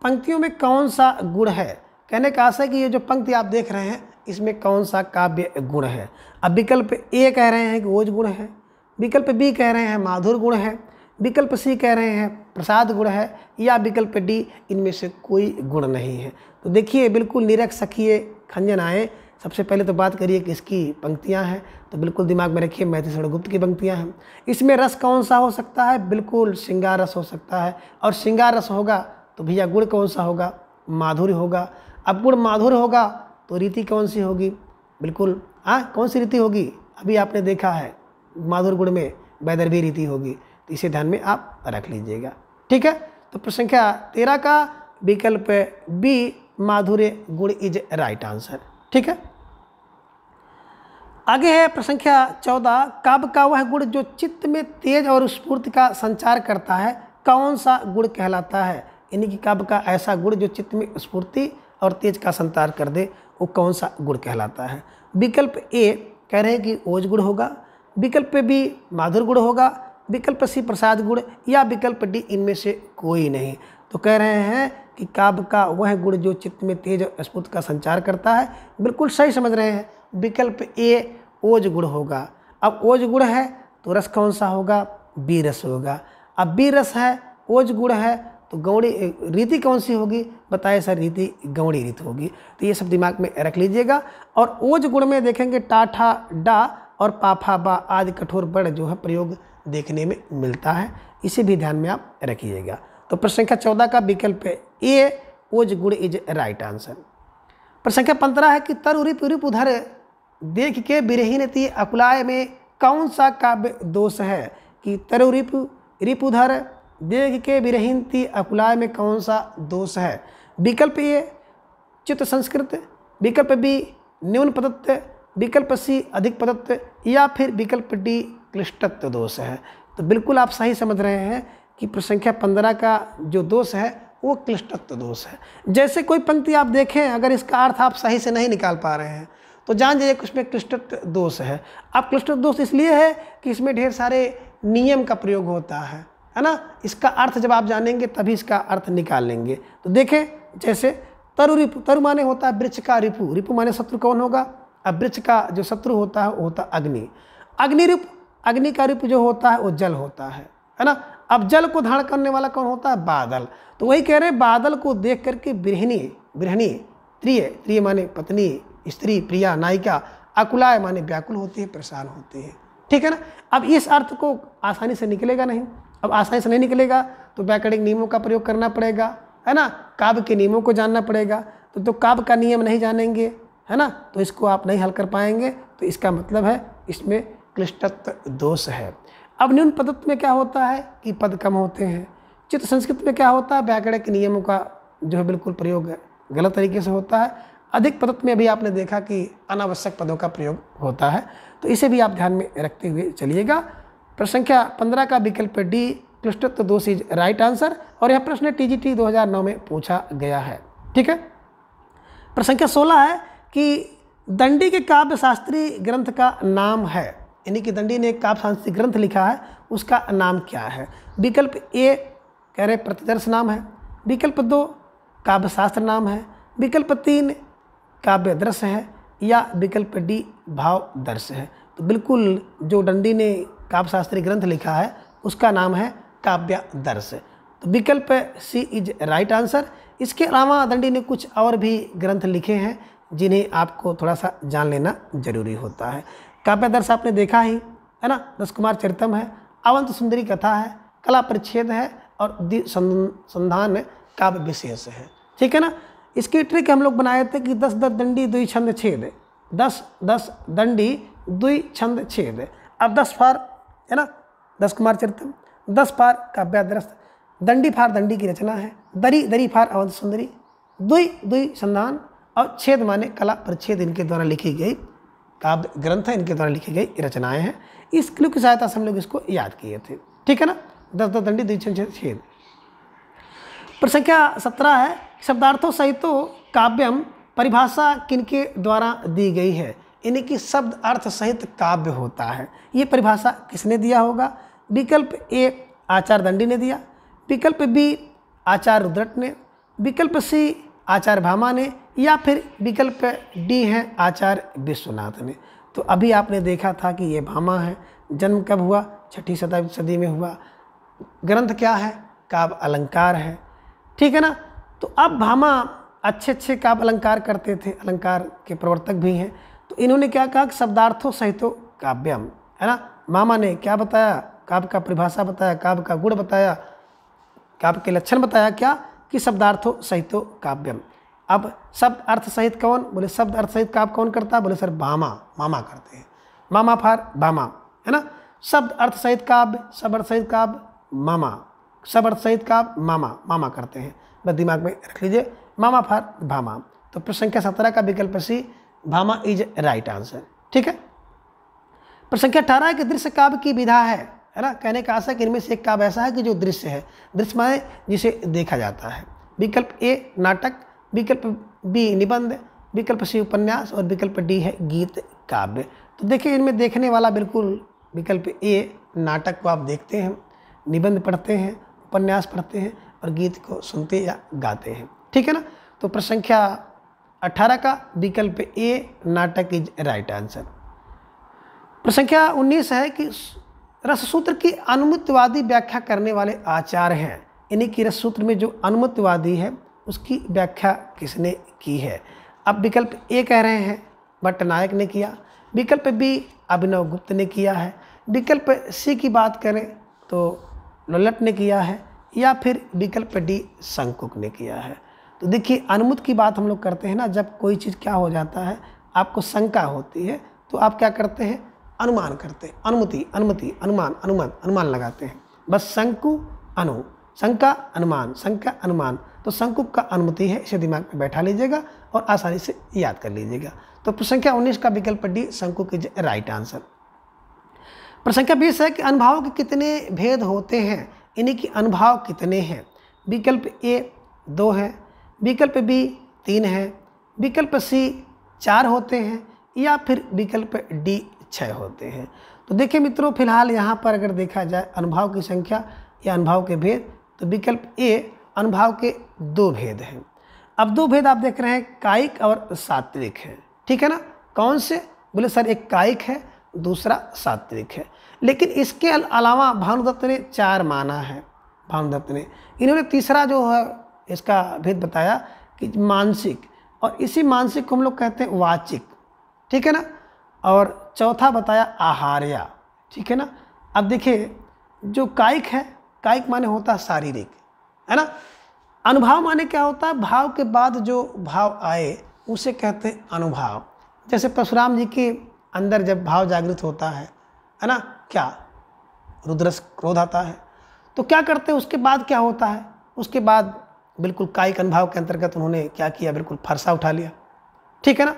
पंक्तियों में कौन सा गुण है? कहने का आशा है कि ये जो पंक्ति आप देख रहे हैं इसमें कौन सा काव्य गुण है। अब विकल्प ए कह रहे हैं कि ओज गुण है, विकल्प बी कह रहे हैं माधुर गुण है, विकल्प सी कह रहे हैं प्रसाद गुण है, या विकल्प डी इनमें से कोई गुण नहीं है। तो देखिए बिल्कुल निरख सखिए खंजन आए, सबसे पहले तो बात करिए कि इसकी पंक्तियां हैं, तो बिल्कुल दिमाग में रखिए मैथिली शरण गुप्त की पंक्तियां हैं। इसमें रस कौन सा हो सकता है? बिल्कुल श्रृंगार रस हो सकता है, और श्रृंगार रस होगा तो भैया गुण कौन सा होगा? माधुर्य होगा। अब गुण माधुर्य होगा तो रीति कौन सी होगी? बिल्कुल कौन सी रीति होगी? अभी आपने देखा है माधुर्य गुण में वैदर्भी रीति होगी, तो इसे ध्यान में आप रख लीजिएगा, ठीक है। तो प्रश्न संख्या 13 का विकल्प बी माधुर्य गुण इज राइट आंसर, ठीक है। आगे है प्रश्न संख्या 14, काव्य का वह गुण जो चित्त में तेज और स्फूर्ति का संचार करता है, कौन सा गुण कहलाता है? यानी कि काव्य का ऐसा गुण जो चित्त में स्फूर्ति और तेज का संचार कर दे, वो कौन सा गुण कहलाता है? विकल्प ए कह रहे हैं कि ओज गुण होगा, विकल्प बी माधुर गुण होगा, विकल्प सी प्रसाद गुण, या विकल्प डी इनमें से कोई नहीं। तो कह रहे हैं कि काव्य का वह गुण जो चित्त में तेज और स्फूर्ति का संचार करता है। बिल्कुल सही समझ रहे हैं, विकल्प ए ओज गुण होगा। अब ओज गुण है तो रस कौन सा होगा? बी रस होगा। अब बी रस है, ओज गुण है, तो गौड़ी रीति कौन सी होगी? बताए सर, रीति गौड़ी रीति होगी। तो ये सब दिमाग में रख लीजिएगा। और ओज गुण में देखेंगे टाठा डा और पाफा बा आदि कठोर बड़ जो है प्रयोग देखने में मिलता है, इसे भी ध्यान में आप रखिएगा। तो प्रश्न संख्या 14 का विकल्प ए ओज गुण इज राइट आंसर। प्रश्न संख्या 15 है कि तरु रिपु रिपु उधर देख के बिरहीन ती अकुलाय में कौन सा काव्य दोष है? कि तरु रिपु रिपु उधर देख के बिरहीन ती अकुलाय में कौन सा दोष है? विकल्प ए चित्त संस्कृत, विकल्प बी न्यून पदत्व, विकल्प सी अधिक पदत्व, या फिर विकल्प डी क्लिष्टत्व दोष है। तो बिल्कुल आप सही समझ रहे हैं कि प्रश्न संख्या 15 का जो दोष है वो क्लिष्टत्व दोष है। जैसे कोई पंक्ति आप देखें, अगर इसका अर्थ आप सही से नहीं निकाल पा रहे हैं तो जान जाइए कि उसमें क्लिष्टत्व दोष है। अब क्लिष्टत्व दोष इसलिए है कि इसमें ढेर सारे नियम का प्रयोग होता है ना। इसका अर्थ जब आप जानेंगे तभी इसका अर्थ निकाल लेंगे। तो देखें, जैसे तरु रिपु, तरु माने होता है वृक्ष का, रिपु रिपु माने शत्रु कौन होगा? अब वृक्ष का जो शत्रु होता है वो होता है अग्नि। अग्नि रिपु, अग्नि का रिपु जो होता है वो जल होता है ना। अब जल को धारण करने वाला कौन होता है? बादल। तो वही कह रहे हैं, बादल को देख करके बिरहिनी, बिरहनी प्रिय, प्रिय माने पत्नी, स्त्री, प्रिया, नायिका, अकुलाय माने व्याकुल होती है, परेशान होती है, ठीक है ना। अब इस अर्थ को आसानी से निकलेगा नहीं। अब आसानी से नहीं निकलेगा तो व्याकरणिक नियमों का प्रयोग करना पड़ेगा, है ना। काव्य के नियमों को जानना पड़ेगा। तो काव्य का नियम नहीं जानेंगे, है ना, तो इसको आप नहीं हल कर पाएंगे। तो इसका मतलब है इसमें क्लिष्टत्व दोष है। अब न्यून पदत्व में क्या होता है कि पद कम होते हैं। चित्त संस्कृत में क्या होता है? व्याकरणिक नियमों का जो है बिल्कुल प्रयोग गलत तरीके से होता है। अधिक पदत्व में भी आपने देखा कि अनावश्यक पदों का प्रयोग होता है। तो इसे भी आप ध्यान में रखते हुए चलिएगा। प्रश्न संख्या 15 का विकल्प डी क्लिष्टत्व दोष इज राइट आंसर। और यह प्रश्न टीजीटी 2009 में पूछा गया है, ठीक है। प्रश्न संख्या 16 है कि दंडी के काव्य शास्त्री ग्रंथ का नाम है, यानी कि दंडी ने एक काव्य शास्त्री ग्रंथ लिखा है, उसका नाम क्या है? विकल्प ए कह रहे प्रतिदर्श नाम है, विकल्प 2 काव्य शास्त्र नाम है, विकल्प 3 काव्य दर्श है, या विकल्प डी भाव दर्श है। तो बिल्कुल जो दंडी ने काव्य शास्त्री ग्रंथ लिखा है उसका नाम है काव्य दर्श। तो विकल्प सी इज राइट आंसर। इसके अलावा दंडी ने कुछ और भी ग्रंथ लिखे हैं जिन्हें आपको थोड़ा सा जान लेना जरूरी होता है। काव्य दर्श आपने देखा ही है ना, दस कुमार चरितम है, अवंत सुंदरी कथा है, कला परिच्छेद है, और संधान काव्य विशेष है, ठीक है ना। इसकी ट्रिक हम लोग बनाए थे कि 10 दंडी 2 छंद छेद, 10 दंडी 2 छंद छेद। अब 10 फार है ना दस कुमार चरितम, 10 फार काव्यादर्श, दंडी फार दंडी की रचना है, दरी फार अवंत सुंदरी, 2 संधान और छेद माने कला परिच्छेद, इनके द्वारा लिखी गई काव्य ग्रंथ है, इनके द्वारा लिखी गई रचनाएं हैं। इस क्लू की सहायता से हम लोग इसको याद किए थे, ठीक है ना। 10 दंडी द्विछंद छेद। प्रश्न संख्या 17 है, शब्दार्थों सहितो काव्यम परिभाषा किनके द्वारा दी गई है? यानी कि शब्द अर्थ सहित काव्य होता है, ये परिभाषा किसने दिया होगा? विकल्प ए आचार्य दंडी ने दिया, विकल्प बी आचार्य रुद्रट ने, विकल्प सी आचार्य भामा ने, या फिर विकल्प डी है आचार्य विश्वनाथ ने। तो अभी आपने देखा था कि ये भामा है, जन्म कब हुआ? 6ठी सदी में हुआ। ग्रंथ क्या है? काव्य अलंकार है, ठीक है ना। तो अब भामा अच्छे काव्य अलंकार करते थे, अलंकार के प्रवर्तक भी हैं। तो इन्होंने क्या कहा कि शब्दार्थों सहितो काव्यम, है ना। मामा ने क्या बताया? काव्य का परिभाषा बताया, काव्य का गुण बताया, काव्य के लक्षण बताया, क्या कि शब्दार्थों सहितो काव्यम। अब शब्द अर्थ सहित कौन? बोले शब्द अर्थ सहित काव्य कौन करता है? बोले सर मामा करते हैं, मामा फॉर भामा, है ना। शब्द अर्थ सहित काव्य, शब्द अर्थ सहित काव्य मामा, शब्द अर्थ सहित काव्य मामा करते हैं। बस दिमाग में रख लीजिए, मामा फॉर भामा। तो प्रश्न संख्या 17 का विकल्प सी भामा इज राइट आंसर, ठीक है। प्रश्न संख्या 18 है कि दृश्य काव्य की विधा है ना। कहने का आशा है कि इनमें से एक काव्य ऐसा है कि जो दृश्य है, दृश्य माने जिसे देखा जाता है। विकल्प ए नाटक, विकल्प बी निबंध, विकल्प सी उपन्यास और विकल्प डी है गीत काव्य। तो देखिए इनमें देखने वाला बिल्कुल विकल्प ए नाटक को आप देखते हैं, निबंध पढ़ते हैं, उपन्यास पढ़ते हैं और गीत को सुनते या गाते हैं, ठीक है ना। तो प्रश्न संख्या 18 का विकल्प ए नाटक इज राइट आंसर। प्रश्न संख्या 19 है कि रससूत्र की अनुमितवादी व्याख्या करने वाले आचार्य हैं। यानी कि रससूत्र में जो अनुमितवादी है उसकी व्याख्या किसने की है? अब विकल्प ए कह रहे हैं भट्टनायक ने किया, विकल्प बी अभिनव गुप्त ने किया है, विकल्प सी की बात करें तो लोलट ने किया है, या फिर विकल्प डी शंकुक ने किया है। तो देखिए अनुमित की बात हम लोग करते हैं ना, जब कोई चीज़ क्या हो जाता है, आपको शंका होती है तो आप क्या करते हैं? अनुमान करते हैं, अनुमान लगाते हैं। बस शंकु अनु, शंका अनुमान, शंका अनुमान। तो शंकु का अनुमति है, इसे दिमाग में बैठा लीजिएगा और आसानी से याद कर लीजिएगा। तो प्रश्न संख्या 19 का विकल्प डी शंकु की राइट आंसर। प्रश्न संख्या 20 है कि अनुभाव के कितने भेद होते हैं? यानी कि अनुभाव कितने हैं? विकल्प ए 2 है, विकल्प बी 3 है, विकल्प सी 4 होते हैं, या फिर विकल्प डी 6 होते हैं। तो देखिए मित्रों, फिलहाल यहाँ पर अगर देखा जाए अनुभाव की संख्या या अनुभाव के भेद, तो विकल्प ए अनुभाव के 2 भेद हैं। अब 2 भेद आप देख रहे हैं, कायिक और सात्विक है, ठीक है ना। कौन से? बोले सर एक कायिक है, दूसरा सात्विक है। लेकिन इसके अलावा भानुदत्त ने 4 माना है, भानुदत्त ने। इन्होंने तीसरा जो है इसका भेद बताया कि मानसिक, और इसी मानसिक को हम लोग कहते हैं वाचिक, ठीक है ना। और चौथा बताया आहार्या, ठीक है ना। अब देखिए जो कायिक है, कायिक माने होता है शारीरिक, है ना। अनुभाव माने क्या होता है? भाव के बाद जो भाव आए उसे कहते हैं अनुभाव। जैसे परशुराम जी के अंदर जब भाव जागृत होता है ना, क्या रुद्रस क्रोध आता है, तो क्या करते हैं उसके बाद क्या होता है? उसके बाद बिल्कुल कायिक अनुभाव के अंतर्गत उन्होंने क्या किया? बिल्कुल फरसा उठा लिया, ठीक है ना।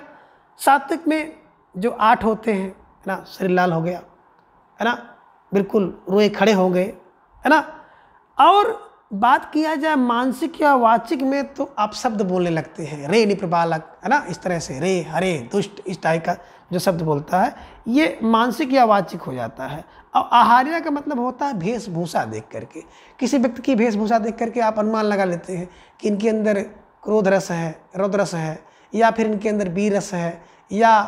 सात्विक में जो 8 होते हैं, है ना, शरीर लाल हो गया, है ना, बिल्कुल रोए खड़े हो गए, है ना। और बात किया जाए मानसिक या वाचिक में, तो आप शब्द बोलने लगते हैं, रे निप्रबालक, है ना, इस तरह से रे हरे दुष्ट, इस टाइप का जो शब्द बोलता है ये मानसिक या वाचिक हो जाता है। और आहार्य का मतलब होता है वेशभूषा देख करके, किसी व्यक्ति की वेशभूषा देख करके आप अनुमान लगा लेते हैं कि इनके अंदर क्रोध रस है, रौद्र रस है, या फिर इनके अंदर वीर रस है, या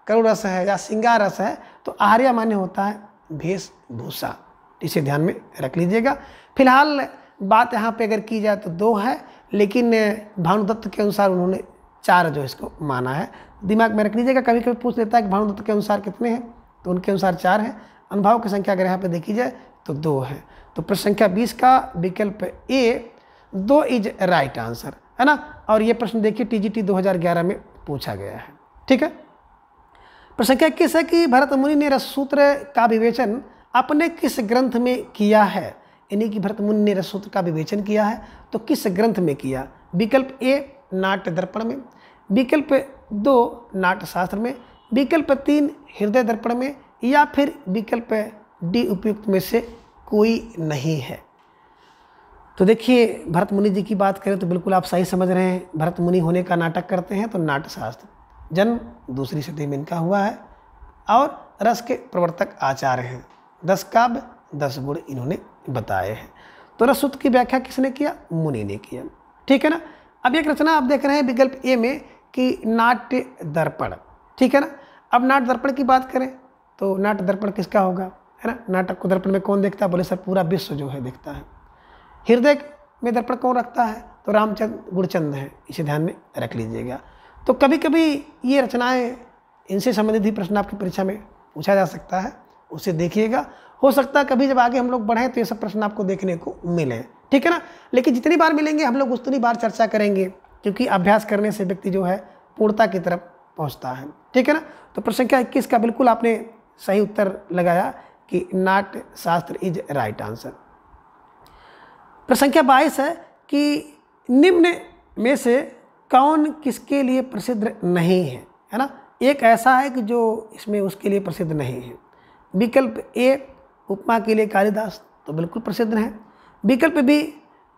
करुण रस है, या श्रृंगार रस है। तो आहार्य माने होता है वेशभूषा, इसे ध्यान में रख लीजिएगा। फिलहाल बात यहाँ पे अगर की जाए तो 2 है, लेकिन भानुदत्त के अनुसार उन्होंने 4 जो इसको माना है, दिमाग में रख लीजिएगा। कभी कभी पूछ लेता है कि भानुदत्त के अनुसार कितने हैं, तो उनके अनुसार 4 हैं। अनुभाव की संख्या अगर यहाँ पे देखी जाए तो 2 है। तो प्रश्न संख्या 20 का विकल्प ए 2 इज राइट आंसर, है ना। और ये प्रश्न देखिए TGT 2011 में पूछा गया है, ठीक है। प्रश्न संख्या 21 है कि भरत मुनि ने रससूत्र का विवेचन अपने किस ग्रंथ में किया है? यानी कि भरत मुनि ने रससूत्र का विवेचन किया है तो किस ग्रंथ में किया? विकल्प ए नाट्य दर्पण में, विकल्प 2 नाट्यशास्त्र में, विकल्प 3 हृदय दर्पण में, या फिर विकल्प डी उपयुक्त में से कोई नहीं है। तो देखिए भरत मुनि जी की बात करें तो बिल्कुल आप सही समझ रहे हैं, भरत मुनि होने का नाटक करते हैं तो नाट्यशास्त्र, जन्म 2री सदी में इनका हुआ है और रस के प्रवर्तक आचार्य हैं, 10 काव्य 10 गुण इन्होंने बताए हैं। तो रससूत्र की व्याख्या किसने किया? मुनि ने किया, ठीक है ना। अब एक रचना आप देख रहे हैं विकल्प ए में कि नाट्य दर्पण, ठीक है ना। अब नाट्य दर्पण की बात करें तो नाट्य दर्पण किसका होगा, है ना। नाटक को दर्पण में कौन देखता है? बोले सर पूरा विश्व जो है देखता है। हृदय में दर्पण कौन रखता है? तो रामचंद्र गुणचंद हैं, इसे ध्यान में रख लीजिएगा। तो कभी कभी ये रचनाएं, इनसे संबंधित ही प्रश्न आपकी परीक्षा में पूछा जा सकता है, उसे देखिएगा। हो सकता है कभी जब आगे हम लोग बढ़ें तो ये सब प्रश्न आपको देखने को मिले, ठीक है ना। लेकिन जितनी बार मिलेंगे हम लोग उतनी बार चर्चा करेंगे, क्योंकि अभ्यास करने से व्यक्ति जो है पूर्णता की तरफ पहुंचता है, ठीक है ना। तो प्रश्न संख्या 21 का बिल्कुल आपने सही उत्तर लगाया कि नाट्य शास्त्र इज राइट आंसर। प्रश्न संख्या 22 है कि निम्न में से कौन किसके लिए प्रसिद्ध नहीं है ना। एक ऐसा है कि जो इसमें उसके लिए प्रसिद्ध नहीं है। विकल्प ए उपमा के लिए कालिदास, तो बिल्कुल प्रसिद्ध हैं। विकल्प बी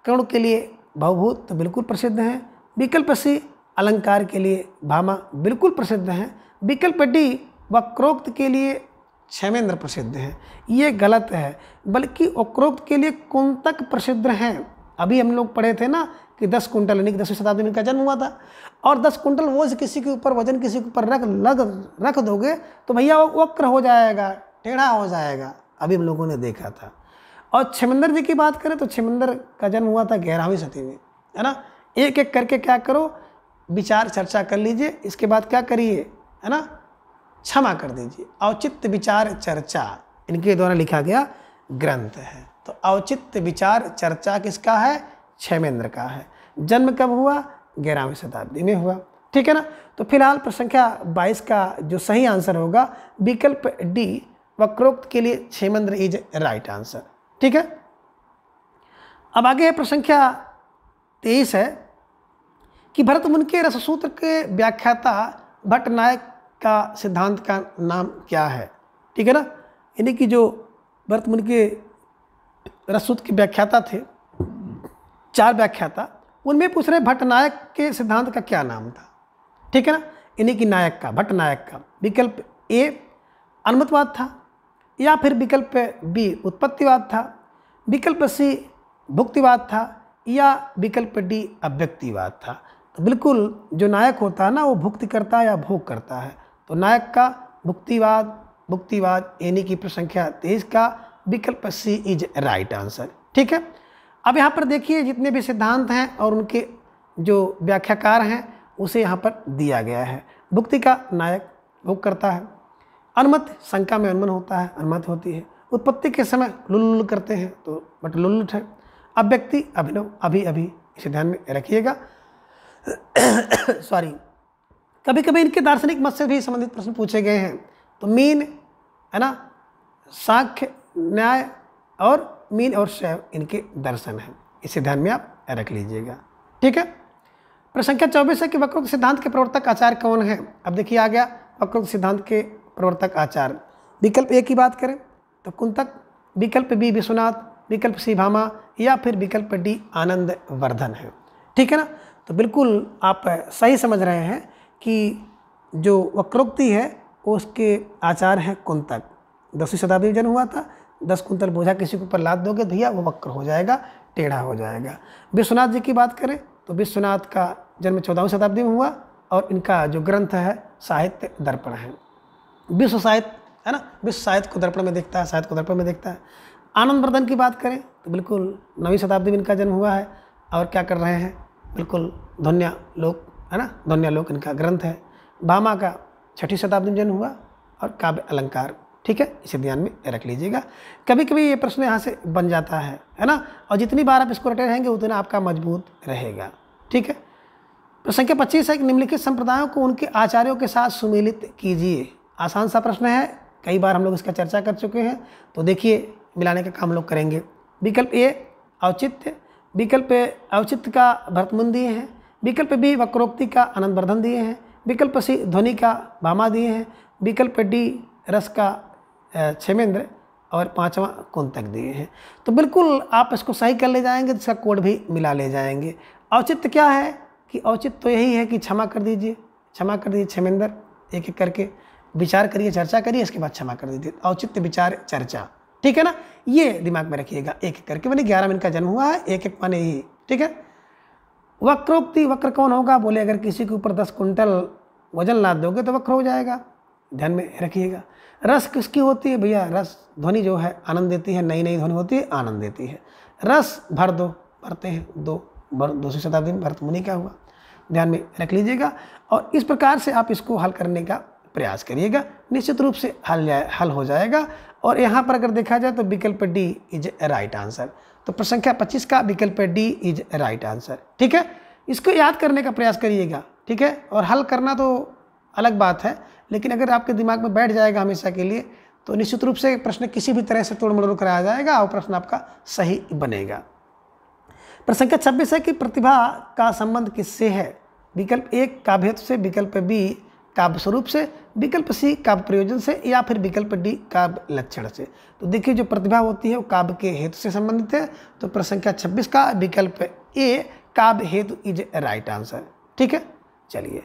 कर्ण के लिए भवभूत, तो बिल्कुल प्रसिद्ध हैं। विकल्प सी अलंकार के लिए भामा, बिल्कुल प्रसिद्ध हैं। विकल्प डी वक्रोक्त के लिए क्षेमेंद्र प्रसिद्ध हैं, ये गलत है, बल्कि वक्रोक्त के लिए कुंतक प्रसिद्ध हैं। अभी हम लोग पढ़े थे ना कि 10 कुंटल यानी कि 10वीं शताब्दी में इनका जन्म हुआ था, और 10 कुंटल बोझ किसी के ऊपर, वजन किसी के ऊपर रख दोगे तो भैया वो वक्र हो जाएगा, टेढ़ा हो जाएगा, अभी हम लोगों ने देखा था। और क्षेमेंद्र जी की बात करें तो क्षेमेंद्र का जन्म हुआ था 11वीं सदी में, है ना। एक एक करके क्या करो, विचार चर्चा कर लीजिए, इसके बाद क्या करिए, है ना, क्षमा कर दीजिए। औचित्य विचार चर्चा इनके द्वारा लिखा गया ग्रंथ है। तो औचित्य विचार चर्चा किसका है? क्षेमेंद्र का है। जन्म कब हुआ? 11वीं शताब्दी में हुआ, ठीक है ना। तो फिलहाल प्रश्न संख्या 22 का जो सही आंसर होगा विकल्प डी वक्रोक्त के लिए क्षेमेंद्र इज राइट आंसर, ठीक है। अब आगे है प्रश्न संख्या 23 है कि भरत मुनि के रससूत्र के व्याख्याता भट्टनायक का सिद्धांत का नाम क्या है, ठीक है ना। यानी कि जो भरत मुनि के रससूत्र के व्याख्याता थे, 4 व्याख्याता, उनमें पूछ रहे भट्टनायक के सिद्धांत का क्या नाम था, ठीक है ना। यानी कि नायक का, भट्टनायक का विकल्प ए अनुमतवाद था, या फिर विकल्प बी उत्पत्तिवाद था, विकल्प सी भुक्तिवाद था, या विकल्प डी अव्यक्तिवाद था। तो बिल्कुल जो नायक होता है ना वो भुक्ति करता है या भोग करता है, तो नायक का भुक्तिवाद यानी कि प्रश्न संख्या 23 का विकल्प सी इज राइट आंसर, ठीक है। अब यहाँ पर देखिए जितने भी सिद्धांत हैं और उनके जो व्याख्याकार हैं उसे यहाँ पर दिया गया है। भुक्ति का नायक भोग करता है, अनुमत शंका में अनुमन होता है, अनुमत होती है, उत्पत्ति के समय लुल्लुल करते हैं तो बट लुल्लुट है, अव्यक्ति अभिनव अभी अभी, इसे ध्यान में रखिएगा। सॉरी, कभी कभी इनके दार्शनिक मत से भी संबंधित प्रश्न पूछे गए हैं। तो मीन, है ना, सांख्य, न्याय और मीन और शैव इनके दर्शन हैं, इसे ध्यान में आप रख लीजिएगा, ठीक है। प्रश्न संख्या 24 है कि वक्रोक्त सिद्धांत के प्रवर्तक आचार्य कौन है। अब देखिए आ गया वक्रोक्त सिद्धांत के प्रवर्तक आचार्य। विकल्प ए की बात करें तो कुंतक, विकल्प बी विश्वनाथ, विकल्प सी भामा, या फिर विकल्प डी आनंद वर्धन है, ठीक है ना। तो बिल्कुल आप सही समझ रहे हैं कि जो वक्रोक्ति है उसके आचार्य हैं कुंतक। 10वीं शताब्दी में जन्म हुआ था। 10 कुंतल बोझा किसी के ऊपर लाद दोगे भैया वो वक्र हो जाएगा, टेढ़ा हो जाएगा। विश्वनाथ जी की बात करें तो विश्वनाथ का जन्म 14वीं शताब्दी में हुआ और इनका जो ग्रंथ है साहित्य दर्पण है। विश्व साहित्य, है ना, विश्व साहित्य को दर्पण में देखता है, साहित्य को दर्पण में देखता है। आनंद वर्धन की बात करें तो बिल्कुल 9वीं शताब्दी में इनका जन्म हुआ है और क्या कर रहे हैं, बिल्कुल ध्वन्यालोक, है ना, ध्वन्यालोक इनका ग्रंथ है। भामा का 6वीं शताब्दी में जन्म हुआ और काव्य अलंकार, ठीक है, इसे ध्यान में रख लीजिएगा। कभी कभी ये प्रश्न यहाँ से बन जाता है ना, और जितनी बार आप इसको रटे रहेंगे उतना आपका मजबूत रहेगा, ठीक है। प्रश्न संख्या 25 है कि निम्नलिखित संप्रदायों को उनके आचार्यों के साथ सुमेलित कीजिए। आसान सा प्रश्न है, कई बार हम लोग इसका चर्चा कर चुके हैं, तो देखिए मिलाने का काम लोग करेंगे। विकल्प ए औचित्य, विकल्प औचित्य का भरत मुनि दिए हैं, विकल्प बी वक्रोक्ति का आनंदवर्धन दिए हैं। विकल्प सी ध्वनि का भामा दिए हैं। विकल्प डी रस का क्षेमेंद्र और पांचवा कुंतक दिए हैं। तो बिल्कुल आप इसको सही कर ले जाएंगे, इसका कोड भी मिला ले जाएंगे। औचित्य क्या है कि औचित्य तो यही है कि क्षमा कर दीजिए क्षेमेंद्र, एक एक करके विचार करिए, चर्चा करिए, इसके बाद क्षमा कर दीजिए। औचित्य विचार चर्चा, ठीक है ना, ये दिमाग में रखिएगा। एक एक करके, मैंने 11 में इनका जन्म हुआ है, एक एक माने ये, ठीक है। वक्रोक्ति, वक्र कौन होगा, बोले अगर किसी के ऊपर 10 कुंटल वजन लाद दोगे तो वक्र हो जाएगा, ध्यान में रखिएगा। रस किसकी होती है भैया, रस ध्वनि जो है आनंद देती है, नई नई ध्वनि होती है आनंद देती है। रस भर दो, भरते हैं दूसरी शताब्दी में भरत मुनि का हुआ, ध्यान में रख लीजिएगा। और इस प्रकार से आप इसको हल करने का प्रयास करिएगा, निश्चित रूप से हल हो जाएगा। और यहाँ पर अगर देखा जाए तो विकल्प डी इज राइट आंसर। तो प्रश्न संख्या 25 का विकल्प डी इज राइट आंसर, ठीक है। इसको याद करने का प्रयास करिएगा, ठीक है। और हल करना तो अलग बात है, लेकिन अगर आपके दिमाग में बैठ जाएगा हमेशा के लिए तो निश्चित रूप से प्रश्न किसी भी तरह से तोड़ मरोड़ कराया जाएगा और प्रश्न आपका सही बनेगा। प्रश्न संख्या 26 है कि प्रतिभा का संबंध किससे है। विकल्प ए काव्य हेतु से, विकल्प बी काव्य स्वरूप से, विकल्प सी काव्य प्रयोजन से, या फिर विकल्प डी काव्य लक्षण से। तो देखिए जो प्रतिभा होती है वो काव्य के हेतु से संबंधित है। तो प्रश्न संख्या 26 का विकल्प ए काव्य हेतु इज राइट आंसर, ठीक है। चलिए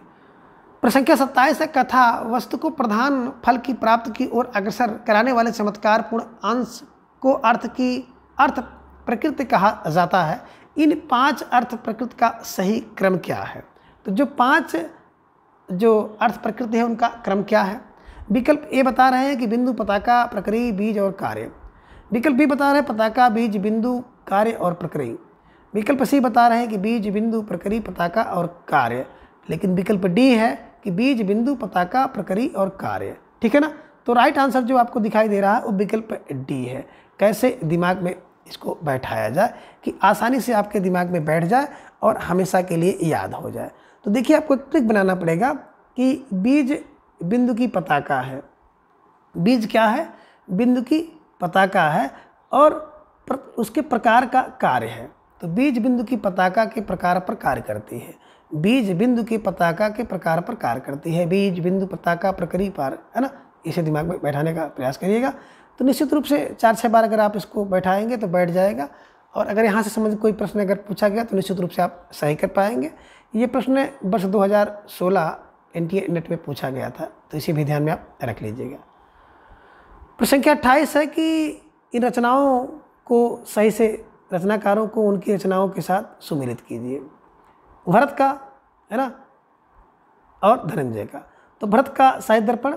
प्रश्न संख्या 27 है कथा वस्तु को प्रधान फल की प्राप्ति की ओर अग्रसर कराने वाले चमत्कारपूर्ण अंश को अर्थ प्रकृति कहा जाता है। इन 5 अर्थ प्रकृति का सही क्रम क्या है। तो जो 5 जो अर्थ प्रकृति है उनका क्रम क्या है। विकल्प ए बता रहे हैं कि बिंदु, पताका, प्रक्रिया, बीज और कार्य। विकल्प बी बता रहे हैं पताका, बीज, बिंदु, कार्य और प्रक्रिया। विकल्प सी बता रहे हैं कि बीज, बिंदु, प्रक्रिया, पताका और कार्य। लेकिन विकल्प डी है कि बीज, बिंदु, पताका, प्रक्रिया और कार्य, ठीक है ना। तो राइट आंसर जो आपको दिखाई दे रहा है वो विकल्प डी है। कैसे दिमाग में इसको बैठाया जाए कि आसानी से आपके दिमाग में बैठ जाए और हमेशा के लिए याद हो जाए। तो देखिए आपको एक ट्रिक बनाना पड़ेगा कि बीज बिंदु की पताका है, बीज क्या है, बिंदु की पताका है और उसके प्रकार का कार्य है। तो बीज बिंदु की पताका के प्रकार पर कार्य करती है, बीज बिंदु की पताका के प्रकार पर कार्य करती है, बीज बिंदु पताका प्रक्रिया पर, है ना। इसे दिमाग में बैठाने का प्रयास करिएगा। तो निश्चित रूप से 4-6 बार अगर आप इसको बैठाएंगे तो बैठ जाएगा। और अगर यहाँ से समझ कोई प्रश्न अगर पूछा गया तो निश्चित रूप से आप सही कर पाएंगे। ये प्रश्न वर्ष 2016 NTA नेट में पूछा गया था, तो इसे भी ध्यान में आप रख लीजिएगा। प्रश्न संख्या 28 है कि इन रचनाओं को सही से रचनाकारों को उनकी रचनाओं के साथ सुमिलित कीजिए। भरत का, है ना, और धनंजय का। तो भरत का साहित्य दर्पण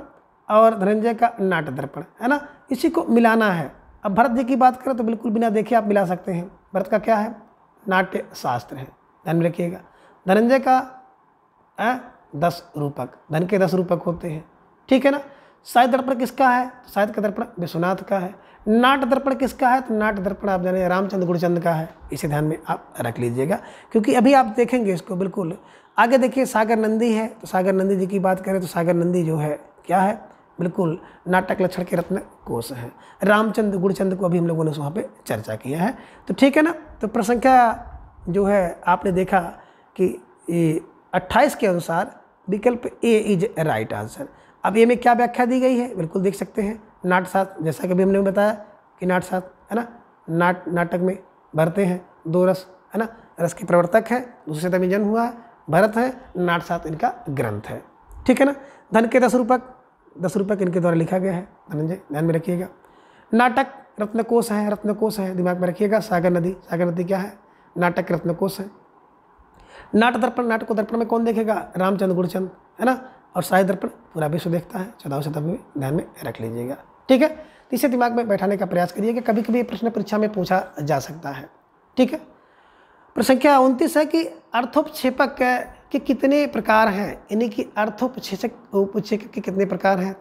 और धनंजय का नाट्य दर्पण, है ना, इसी को मिलाना है। अब भरत जी की बात करें तो बिल्कुल बिना देखे आप मिला सकते हैं। भरत का क्या है, नाट्य शास्त्र है, ध्यान में रखिएगा। धनंजय का 10 रूपक, धन के 10 रूपक होते हैं, ठीक है ना। साहित्य दर्पण किसका है, तो साहित्य का दर्पण विश्वनाथ का है। नाट्य दर्पण किसका है, तो नाट्य दर्पण आप जाने रामचंद्र गुणचंद का है। इसे ध्यान में आप रख लीजिएगा क्योंकि अभी आप देखेंगे इसको बिल्कुल आगे। देखिए सागर नंदी है, तो सागर नंदी जी की बात करें तो सागर नंदी जो है क्या है, बिल्कुल नाटक लक्षण के रत्न कोश है। रामचंद्र गुणचंद को अभी हम लोगों ने वहाँ पे चर्चा किया है, तो ठीक है ना। तो प्रश्न संख्या जो है आपने देखा कि 28 के अनुसार विकल्प ए इज राइट आंसर। अब ए में क्या व्याख्या दी गई है, बिल्कुल देख सकते हैं। नाटशास्त्र, जैसा कि अभी हमने बताया कि नाटशास्त्र, है ना, नाटक में भरते हैं 2 रस, है ना, रस के प्रवर्तक है, दूसरी शताब्दी में जन्म हुआ है, भरत है, नाटशास्त्र इनका ग्रंथ है, ठीक है ना। धन के 10 रूपक इनके द्वारा लिखा गया है, धनंजय, ध्यान में रखिएगा। नाटक रत्नकोश है, दिमाग में रखिएगा। सागर नदी क्या है, नाटक रत्नकोश है। नाट्य दर्पण, नाटक को दर्पण में कौन देखेगा, रामचंद्र गुणचंद, है ना। और साहित्य दर्पण पूरा विश्व देखता है, 14वीं शताब्दी में, ध्यान में रख लीजिएगा, ठीक है। तो इसे दिमाग में बैठाने का प्रयास करिएगा, कभी कभी प्रश्न परीक्षा में पूछा जा सकता है, ठीक है। प्रश्न संख्या 29 है कि अर्थोपक्षेपक के कितने प्रकार हैं, यानी कि अर्थोपक्षेपक के कितने प्रकार हैं।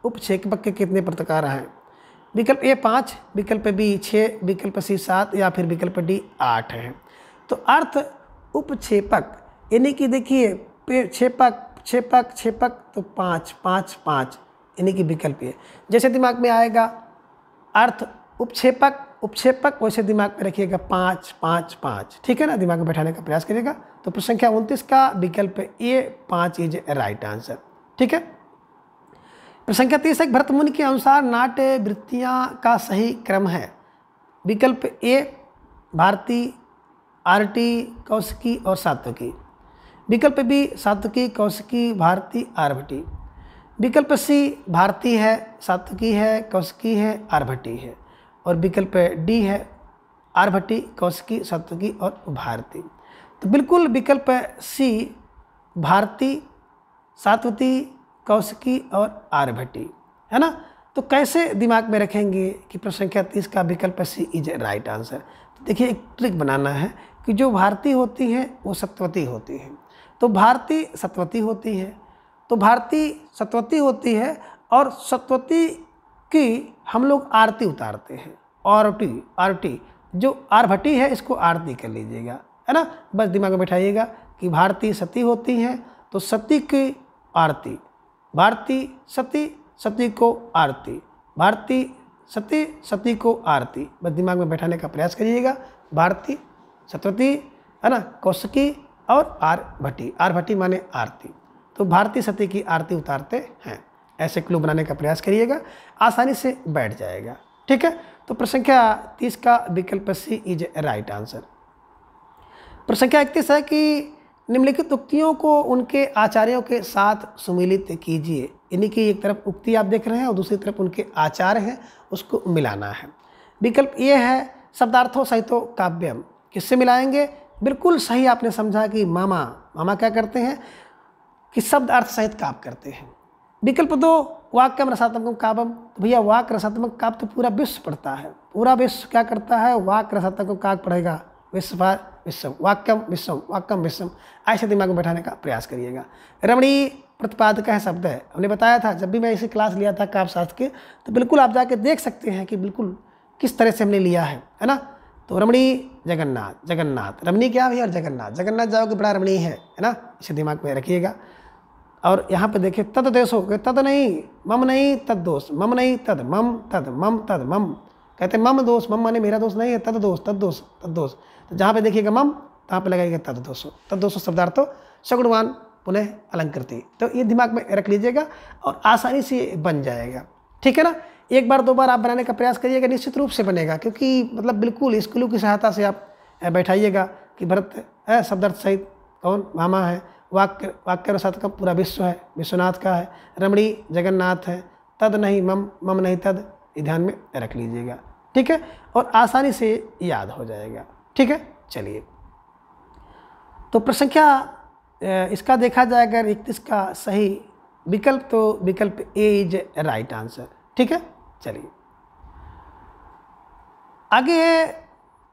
उपक्षेपक के कितने प्रकार हैं। विकल्प ए 5, विकल्प बी 6, विकल्प सी 7 या फिर विकल्प डी 8 है। तो अर्थ उपक्षेपक यानी कि देखिए छेपक तो 5 यानी कि विकल्प ए। जैसे दिमाग में आएगा अर्थ उपक्षेपक उपक्षेपक वैसे दिमाग में रखिएगा 5 5 5, ठीक है ना, दिमाग में बैठाने का प्रयास करिएगा। तो प्रश्न संख्या 29 का विकल्प ए 5 इज राइट आंसर, ठीक है। प्रश्न संख्या 30 है, भरत मुनि के अनुसार नाट्य वृत्तियाँ का सही क्रम है। विकल्प ए भारती, आरटी, कौशिकी और सात्विकी। विकल्प बी सात्विकी, कौशिकी, भारती, आर्भटी। विकल्प सी भारती है, सात्विकी है, कौशिकी है, आर्भटी है। और विकल्प डी है आर्भटी, कौशिकी, सात्विकी और भारती। तो बिल्कुल विकल्प सी भारती, सात्विकी, कौशिकी और आर्भटी, है ना। तो कैसे दिमाग में रखेंगे कि प्रश्न संख्या 30 का विकल्प सी इज राइट आंसर। तो देखिए एक ट्रिक बनाना है कि जो भारती होती हैं वो सत्वती होती हैं, तो भारती सत्वती होती है, तो भारती सत्वती होती है और सत्वती की हम लोग आरती उतारते हैं, आरटी आरटी। जो आर्भटी है इसको आरती कर लीजिएगा, है ना। बस दिमाग में बैठाइएगा कि भारती सती होती हैं तो सती की आरती, भारती सती, सती को आरती, भारती सती, सती को आरती। बस दिमाग में बैठाने का प्रयास करिएगा। भारती, सतवती, है ना, कौशिकी और आर्भटी, आर्भटी माने आरती। तो भारती सती की आरती उतारते हैं, ऐसे क्लू बनाने का प्रयास करिएगा, आसानी से बैठ जाएगा, ठीक है। तो प्रश्न संख्या 30 का विकल्प सी इज राइट आंसर। प्रश्न संख्या 31 है कि निम्नलिखित उक्तियों को उनके आचार्यों के साथ सुमिलित कीजिए। यानी कि एक तरफ उक्ति आप देख रहे हैं और दूसरी तरफ उनके आचार्य हैं, उसको मिलाना है। विकल्प ये है शब्दार्थों सहितो काव्यम। किससे मिलाएंगे? बिल्कुल सही आपने समझा कि मामा, मामा क्या करते हैं कि शब्द अर्थ सहित काव्य करते हैं। विकल्प 2 वाक्यम रसात्मकम काव्यम। तो भैया वाक्य रसात्मक काव्य तो पूरा विश्व पढ़ता है, पूरा विश्व क्या करता है, वाक्य रसात्मक काव्य पढ़ेगा। विश्व विश्वम, वाक्यम विश्वम, वाक्यम विश्वम, ऐसे दिमाग में बैठाने का प्रयास करिएगा। रमणीय प्रतिपादक है शब्द है, हमने बताया था जब भी मैं इसी क्लास लिया था काव्य शास्त्र के, तो बिल्कुल आप जाके देख सकते हैं कि बिल्कुल किस तरह से हमने लिया है ना। तो रमणीय जगन्नाथ, जगन्नाथ रमणीय क्या है और जगन्नाथ, जगन्नाथ जाओगे बड़ा रमणीय है ना, इसे दिमाग में रखिएगा। और यहाँ पे देखिए तद देश हो गए, तद नहीं, मम नहीं, तद दोष, मम नहीं, तद, मम तद, मम तद, मम कहते हैं मम दोष, मम माने मेरा दोष नहीं है, तद दोष, तद दोष, तद दोष। तो जहाँ पे देखिएगा मम, तहाँ पे लगाइएगा तद दोषो, तद दोषो शब्दार्थो सगुणवान पुनः अलंकृति। तो ये दिमाग में रख लीजिएगा और आसानी से बन जाएगा, ठीक है ना। एक बार दो बार आप बनाने का प्रयास करिएगा, निश्चित रूप से बनेगा, क्योंकि मतलब बिल्कुल इस क्लू की सहायता से आप बैठाइएगा कि भरत है शब्दार्थ सहित कौन, मामा है, वाक्य वाक्य रसात का पूरा विश्व है, विश्वनाथ का है, रमणी जगन्नाथ है, तद नहीं मम, मम नहीं तद, ये ध्यान में रख लीजिएगा, ठीक है। और आसानी से याद हो जाएगा, ठीक है। चलिए तो प्रश्न संख्या इसका देखा जाए अगर 31 का सही विकल्प तो विकल्प ए इज राइट आंसर, ठीक है। चलिए आगे है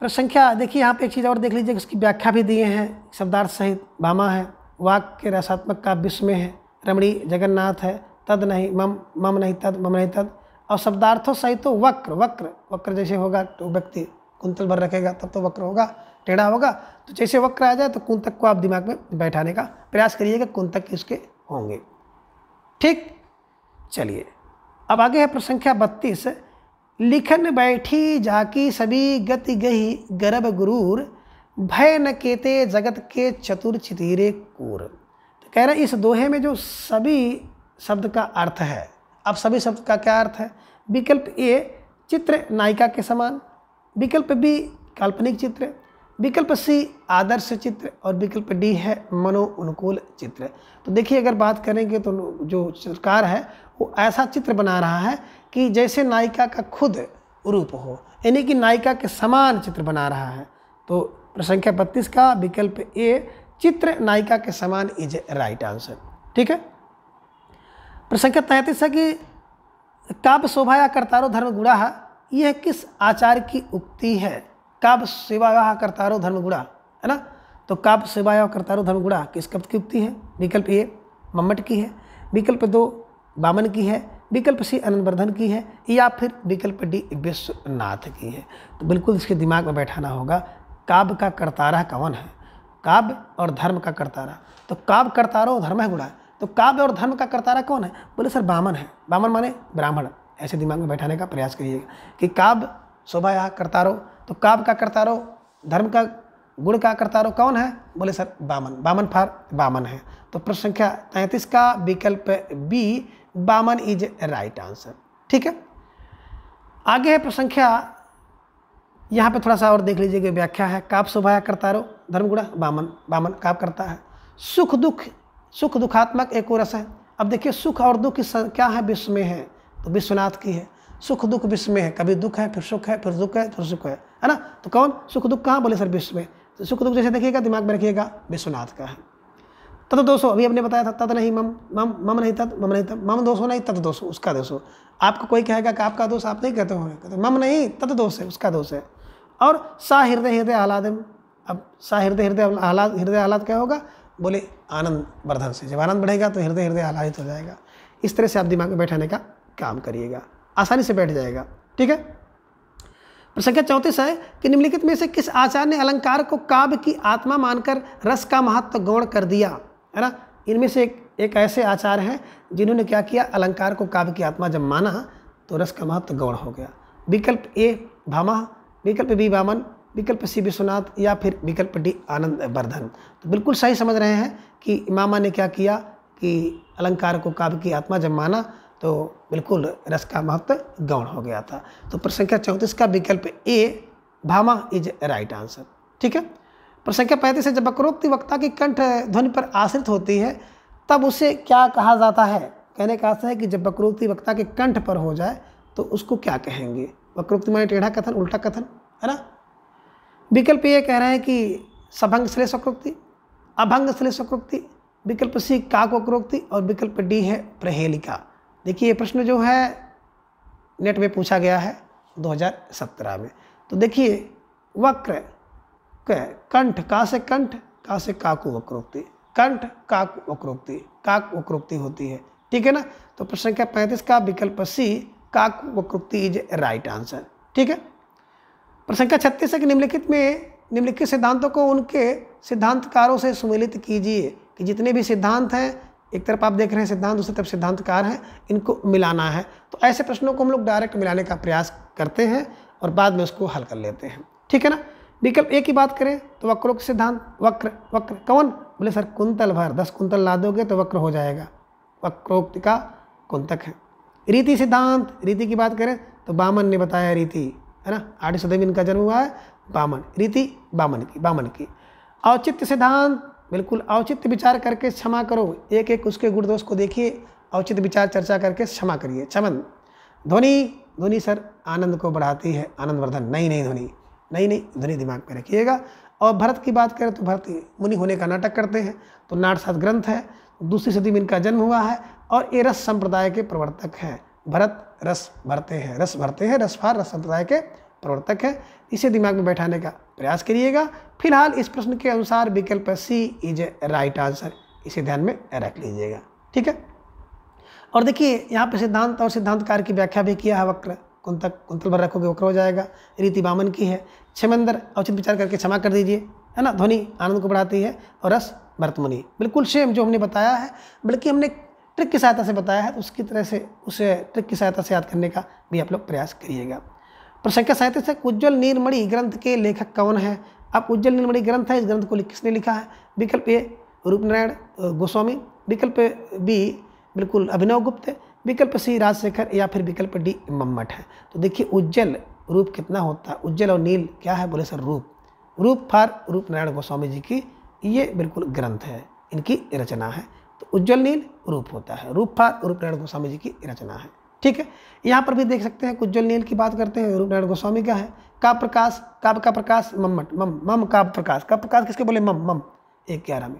प्रश्न संख्या, देखिए यहाँ पे एक चीज़ और देख लीजिए, उसकी व्याख्या भी दिए हैं, शब्दार्थ सहित भामा है, वाक्य रसात्मक का विश्व में है, रमणी जगन्नाथ है, तद नहीं मम, मम नहीं तद, मम नहीं तद, और शब्दार्थों सहित तो वक्र, वक्र वक्र जैसे होगा तो व्यक्ति कुंतल भर रखेगा तब तो वक्र होगा, टेढ़ा होगा। तो जैसे वक्र आ जाए तो कुंतक को आप दिमाग में बैठाने का प्रयास करिएगा, कुंतक उसके होंगे, ठीक। चलिए अब आगे है प्रश्न संख्या 32, लिखन बैठी जाकी सभी गति गही गर्भ गुरूर, भय न केते जगत के चतुर चितीरे कूर। तो कह रहे हैं इस दोहे में जो सभी शब्द का अर्थ है, अब सभी शब्द का क्या अर्थ है? विकल्प ए चित्र नायिका के समान, विकल्प बी काल्पनिक चित्र, विकल्प सी आदर्श चित्र और विकल्प डी है मनो अनुकूल चित्र। तो देखिए अगर बात करेंगे तो जो चित्रकार है वो ऐसा चित्र बना रहा है कि जैसे नायिका का खुद रूप हो, यानी कि नायिका के समान चित्र बना रहा है। तो प्रश्न संख्या 32 का विकल्प ए चित्र नायिका के समान इज राइट आंसर, ठीक है। प्रश्न संख्या 33 है कि काव्य शोभाया कर्तारो धर्म गुणा, यह किस आचार्य की उक्ति है? काव्य सेवाया कर्तारो धर्म गुणा, है ना। तो काव्य सेवाया कर्तारो धर्म गुणा किस कवि की उक्ति है? विकल्प ए मम्मट की है, विकल्प 2 वामन की है, विकल्प सी आनंदवर्धन की है, या फिर विकल्प डी विश्वनाथ की है। तो बिल्कुल इसके दिमाग में बैठाना होगा काव्य का कर्तारा कौन है, काव्य और धर्म का कर्तारा। तो काव्य कर्तारो धर्म है गुणा, तो काव्य और धर्म का कर्तारा कौन है? बोले सर वामन है, वामन माने ब्राह्मण। ऐसे दिमाग में बैठाने का प्रयास करिएगा कि काव्य शोभा या करतारो, तो काव्य का करतारो, धर्म का गुण का करतारो कौन है? बोले सर वामन, वामन फॉर वामन है। तो प्रश्न संख्या 33 का विकल्प B Vaman is right answer. ठीक है, आगे है प्रश्न संख्या, यहाँ पे थोड़ा सा और देख लीजिएगा, व्याख्या है। काव्य शोभा या करतारो, धर्म गुण वामन, वामन काव्य करता है। सुख दुख, सुख दुखात्मक एक और रस है। अब देखिए सुख और दुख क्या है? विश्व में है, तो विश्वनाथ की है। सुख दुख विश्व में है, कभी दुख है फिर सुख है, फिर दुख है फिर सुख है ना? तो कौन सुख दुख कहाँ? बोले सर विश्व में। तो सुख दुख जैसे देखिएगा दिमाग में रखिएगा, विश्वनाथ का है। तद दोषो, अभी हमने बताया था, तद नहीं मम, मम मम नहीं तद, मम नहीं तद, मम दोषो नहीं तद दोषो, उसका दोषो। आपको कोई कहेगा कि आपका दोष, आप नहीं कहते होंगे, कहते मम नहीं तद दोष है, उसका दोष है। और सा हृदय हृदय आह्लादम, अब सा हृदय हृदय आह्लाद, हृदय आह्लाद क्या होगा? बोले आनंद वर्धन से, जब आनंद बढ़ेगा तो हृदय हृदय आह्लादित हो जाएगा। इस तरह से आप दिमाग में बैठाने का काम करिएगा, आसानी से बैठ जाएगा। ठीक है, प्रश्न संख्या 34 है कि निम्नलिखित में से किस आचार्य ने अलंकार को काव्य की आत्मा मानकर रस का महत्व गौण कर दिया, है ना? इनमें से एक ऐसे आचार्य हैं जिन्होंने क्या किया? अलंकार को काव्य की आत्मा जब माना तो रस का महत्व गौण हो गया। विकल्प ए भामा, विकल्प बी वामन, विकल्प सी विश्वनाथ, या फिर विकल्प डी आनंद वर्धन। तो बिल्कुल सही समझ रहे हैं कि मामा ने क्या किया कि अलंकार को काव्य की आत्मा जब माना तो बिल्कुल रस का महत्व गौण हो गया था। तो प्रश्न संख्या 34 का विकल्प ए भामा इज राइट आंसर। ठीक है, प्रश्न संख्या 35 है, जब वक्रोक्ति वक्ता की कंठ ध्वनि पर आश्रित होती है तब उसे क्या कहा जाता है? कहने का अर्थ है कि जब वक्रोक्ति वक्ता के कंठ पर हो जाए तो उसको क्या कहेंगे? वक्रोक्ति माने टेढ़ा कथन, उल्टा कथन, है ना? विकल्प ये कह रहे हैं कि सभंग श्लेष वक्रोक्ति, अभंग श्लेष वक्रोक्ति, विकल्प सी काक वक्रोक्ति, और विकल्प डी है प्रहेलिका। देखिए ये प्रश्न जो है नेट में पूछा गया है 2017 में। तो देखिए वक्र कंठ, का से कंठ, का से काकु वक्रोक्ति, कंठ काकु वक्रोक्ति, काक वक्रोक्ति होती है। ठीक है ना? तो प्रश्न संख्या 35 का विकल्प सी काक वक्रोक्ति इज राइट आंसर। ठीक है, प्रश्न संख्या 36 है कि निम्नलिखित में निम्नलिखित सिद्धांतों को उनके सिद्धांतकारों से सुमेलित कीजिए। कि जितने भी सिद्धांत हैं, एक तरफ आप देख रहे हैं सिद्धांत, दूसरी तरफ सिद्धांतकार हैं, इनको मिलाना है। तो ऐसे प्रश्नों को हम लोग डायरेक्ट मिलाने का प्रयास करते हैं और बाद में उसको हल कर लेते हैं। ठीक है ना? विकल्प ए की बात करें तो वक्रोक्त सिद्धांत, वक्र वक्र कौन? बोले सर कुंतल भर, 10 कुंतल ला दोगे तो वक्र हो जाएगा, वक्रोक्ति का कुंतक है। रीति सिद्धांत, रीति की बात करें तो वामन ने बताया रीति, है ना? 8 सदी में इनका जन्म हुआ है, वामन, रीति वामन की। औचित्य सिद्धांत, बिल्कुल औचित्य विचार करके क्षमा करो, एक एक उसके गुण दोष को देखिए, औचित्य विचार चर्चा करके क्षमा करिए। क्षमन। ध्वनि, ध्वनि सर आनंद को बढ़ाती है, आनंद वर्धन, नहीं ध्वनि, नहीं ध्वनि दिमाग में रखिएगा। और भरत की बात करें तो भरत मुनि होने का नाटक करते हैं, तो नाटसात ग्रंथ है, 2री सदी में इनका जन्म हुआ है और ये रस संप्रदाय के प्रवर्तक हैं। भरत रस भरते हैं, रसभार रस संप्रदाय के प्रवर्तक है। इसे दिमाग में बैठाने का प्रयास करिएगा। फिलहाल इस प्रश्न के अनुसार विकल्प सी इज राइट आंसर, इसे ध्यान में रख लीजिएगा। ठीक है, और देखिए यहाँ पे सिद्धांत और सिद्धांतकार की व्याख्या भी किया है। वक्र कुंतक, कुंतल भर रखोगे वक्र हो जाएगा। रीति वामन की है। क्षमेंद्र औचित विचार करके क्षमा कर दीजिए, है ना? ध्वनि आनंद को बढ़ाती है और रस भरत मुनि, बिल्कुल सेम जो हमने बताया है, बल्कि हमने ट्रिक की सहायता से बताया है, तो उसकी तरह से उसे ट्रिक की सहायता से याद करने का भी आप लोग प्रयास करिएगा। प्रश्न संख्या 37 है, उज्ज्वल नीलमणि ग्रंथ के लेखक कौन है? अब उज्ज्वल नीलमणि ग्रंथ है, इस ग्रंथ को किसने लिखा है? विकल्प ए रूपनारायण गोस्वामी, विकल्प बी बिल्कुल अभिनव गुप्त, विकल्प सी राजशेखर, या फिर विकल्प डी मम्मट है। तो देखिए उज्ज्वल रूप कितना होता है, उज्ज्वल और नील क्या है? बोले सर रूप फार रूपनारायण गोस्वामी जी की ये बिल्कुल ग्रंथ है, इनकी रचना है। तो उज्ज्वल नील रूप होता है, रूप फार रूपनारायण गोस्वामी जी की रचना है। ठीक है, यहाँ पर भी देख सकते हैं उज्ज्वल नील की बात करते हैं, रूपनारायण गोस्वामी का है। काव्य प्रकाश, काव्य का प्रकाश मम्मट, मम काव्य प्रकाश, काव्य प्रकाश किसके बोले? मम 1/11 में,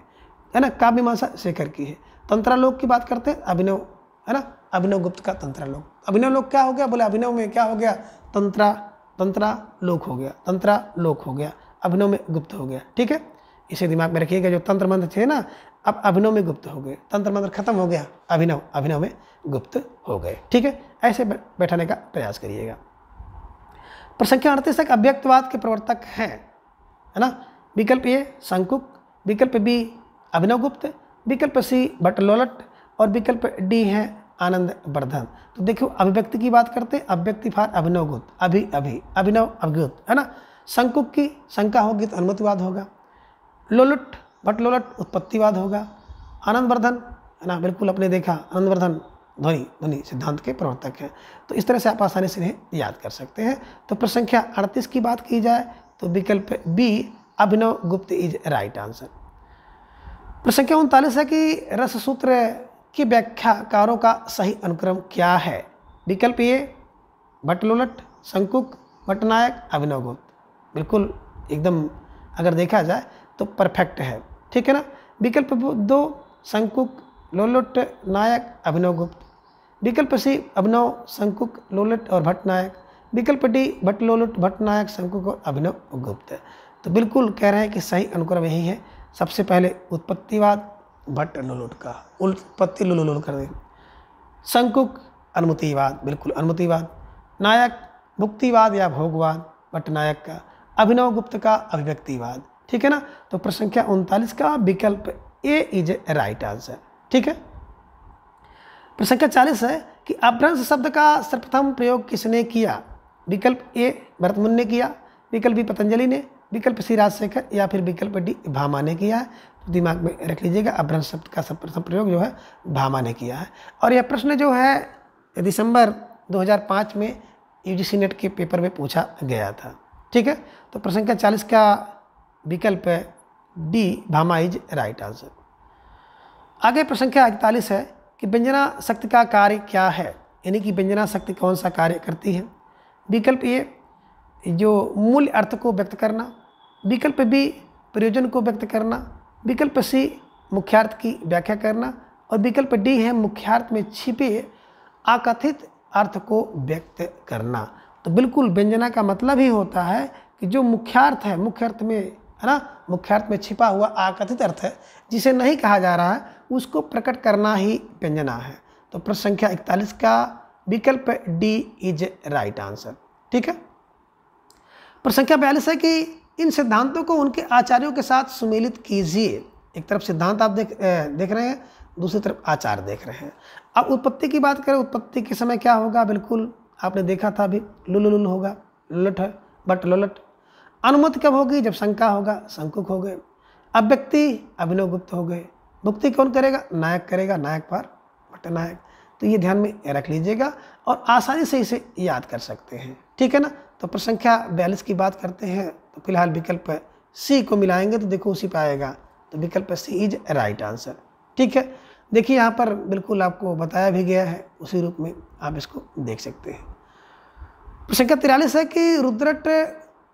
है ना? काव्य मीमांसा शेखर की है। तंत्रालोक की बात करते हैं, अभिनव, है ना? अभिनव गुप्त का तंत्रालोक। अभिनव लोक क्या हो गया? बोले अभिनव में क्या हो गया? तंत्रालोक हो गया, तंत्रालोक हो गया, अभिनव में गुप्त हो गया। ठीक है, इसे दिमाग में रखिएगा। जो तंत्र मंत्र थे ना, अब अभिनव में गुप्त हो गए, तंत्र मंत्र खत्म हो गया, अभिनव में गुप्त हो गए। ठीक है, ऐसे बैठाने का प्रयास करिएगा। प्रश्न संख्या 38 तक अव्यक्तवाद के प्रवर्तक हैं, है ना? विकल्प ए शंकुक, विकल्प बी अभिनव गुप्त, विकल्प सी भट्टलोलट, और विकल्प डी है आनंद वर्धन। तो देखो अभिव्यक्ति की बात करते हैं, अभिव्यक्ति फॉर अभिनवगुप्त, अभी अभी अभिनव अभिगुप्त, है ना। शंकुक की शंका होगी तो अनुमतिवाद होगा। लोलुट भट्ट लोलट उत्पत्तिवाद होगा। आनंद वर्धन, है ना, बिल्कुल आपने देखा आनंद वर्धन ध्वनि ध्वनि सिद्धांत के प्रवर्तक हैं। तो इस तरह से आप आसानी से इन्हें याद कर सकते हैं। तो प्रश्न संख्या 38 की बात की जाए तो विकल्प बी अभिनव गुप्त इज राइट आंसर। प्रश्न संख्या 39 है कि रस सूत्र की व्याख्याकारों का सही अनुक्रम क्या है। विकल्प ए भट्ट लोलट, शंकुक, भट्टनायक, अभिनव गुप्त। बिल्कुल एकदम अगर देखा जाए तो परफेक्ट है, ठीक है ना। विकल्प 2 शंकुक, लोलट, नायक, अभिनव गुप्त। विकल्प सी अभिनव, शंकुक, लोलट और भट्टनायक। विकल्प डी भट्ट लोलट, भट्टनायक, शंकुक और अभिनव गुप्त। तो बिल्कुल कह रहे हैं कि सही अनुक्रम यही है। सबसे पहले उत्पत्तिवाद भट्ट लोलट का, उत्पत्ति लोलट कर दें। शंकुक अनुमतिवाद, बिल्कुल अनुमतिवाद। नायक भुक्तिवाद या भोगवाद भट्टनायक का। अभिनव गुप्त का अभिव्यक्तिवाद, ठीक है ना। तो प्रश्न संख्या 39 का विकल्प ए इज राइट आंसर, ठीक है। प्रश्न संख्या 40 है कि अपभ्रंश शब्द का सर्वप्रथम प्रयोग किसने किया। विकल्प ए भरतमुनि ने किया, विकल्प बी पतंजलि ने, विकल्प सी राजशेखर या फिर विकल्प डी भामा ने किया है। तो दिमाग में रख लीजिएगा, अपभ्रंश शब्द का सर्वप्रथम प्रयोग जो है भामा ने किया है। और यह प्रश्न जो है दिसंबर 2005 में यूजीसी नेट के पेपर में पूछा गया था, ठीक है। तो प्रश्न संख्या 40 का विकल्प D Bhama is right answer. आगे प्रश्न संख्या 41 है कि व्यंजना शक्ति का कार्य क्या है, यानी कि व्यंजना शक्ति कौन सा कार्य करती है। विकल्प ए जो मूल्य अर्थ को व्यक्त करना, विकल्प बी प्रयोजन को व्यक्त करना, विकल्प सी मुख्यार्थ की व्याख्या करना और विकल्प डी है मुख्यार्थ में छिपे अकथित अर्थ को व्यक्त करना। तो बिल्कुल व्यंजना का मतलब ही होता है कि जो मुख्यार्थ है, मुख्य अर्थ में, है ना, मुख्यार्थ में छिपा हुआ अकथित अर्थ है जिसे नहीं कहा जा रहा है, उसको प्रकट करना ही व्यंजना है। तो प्रश्न संख्या 41 का विकल्प डी इज राइट आंसर, ठीक है। प्रश्न संख्या 42 है कि इन सिद्धांतों को उनके आचार्यों के साथ सुमेलित कीजिए। एक तरफ सिद्धांत आप देख रहे हैं, दूसरी तरफ आचार देख रहे हैं। अब उत्पत्ति की बात करें, उत्पत्ति के समय क्या होगा, बिल्कुल आपने देखा था अभी, लुल होगा, लोलट है, भट्ट लोलट। अनुमति कब होगी, जब शंका होगा, शंकुक हो गए। अभिव्यक्ति अभिनव गुप्त हो गए। भुक्ति कौन करेगा, नायक करेगा, नायक पर भट्टनायक। तो ये ध्यान में रख लीजिएगा और आसानी से इसे याद कर सकते हैं, ठीक है ना। तो प्रश्न संख्या 42 की बात करते हैं तो फिलहाल विकल्प सी को मिलाएंगे तो देखो उसी पाएगा। तो विकल्प सी इज राइट आंसर, ठीक है। देखिए यहाँ पर बिल्कुल आपको बताया भी गया है, उसी रूप में आप इसको देख सकते हैं। प्रश्न संख्या 43 है कि रुद्रट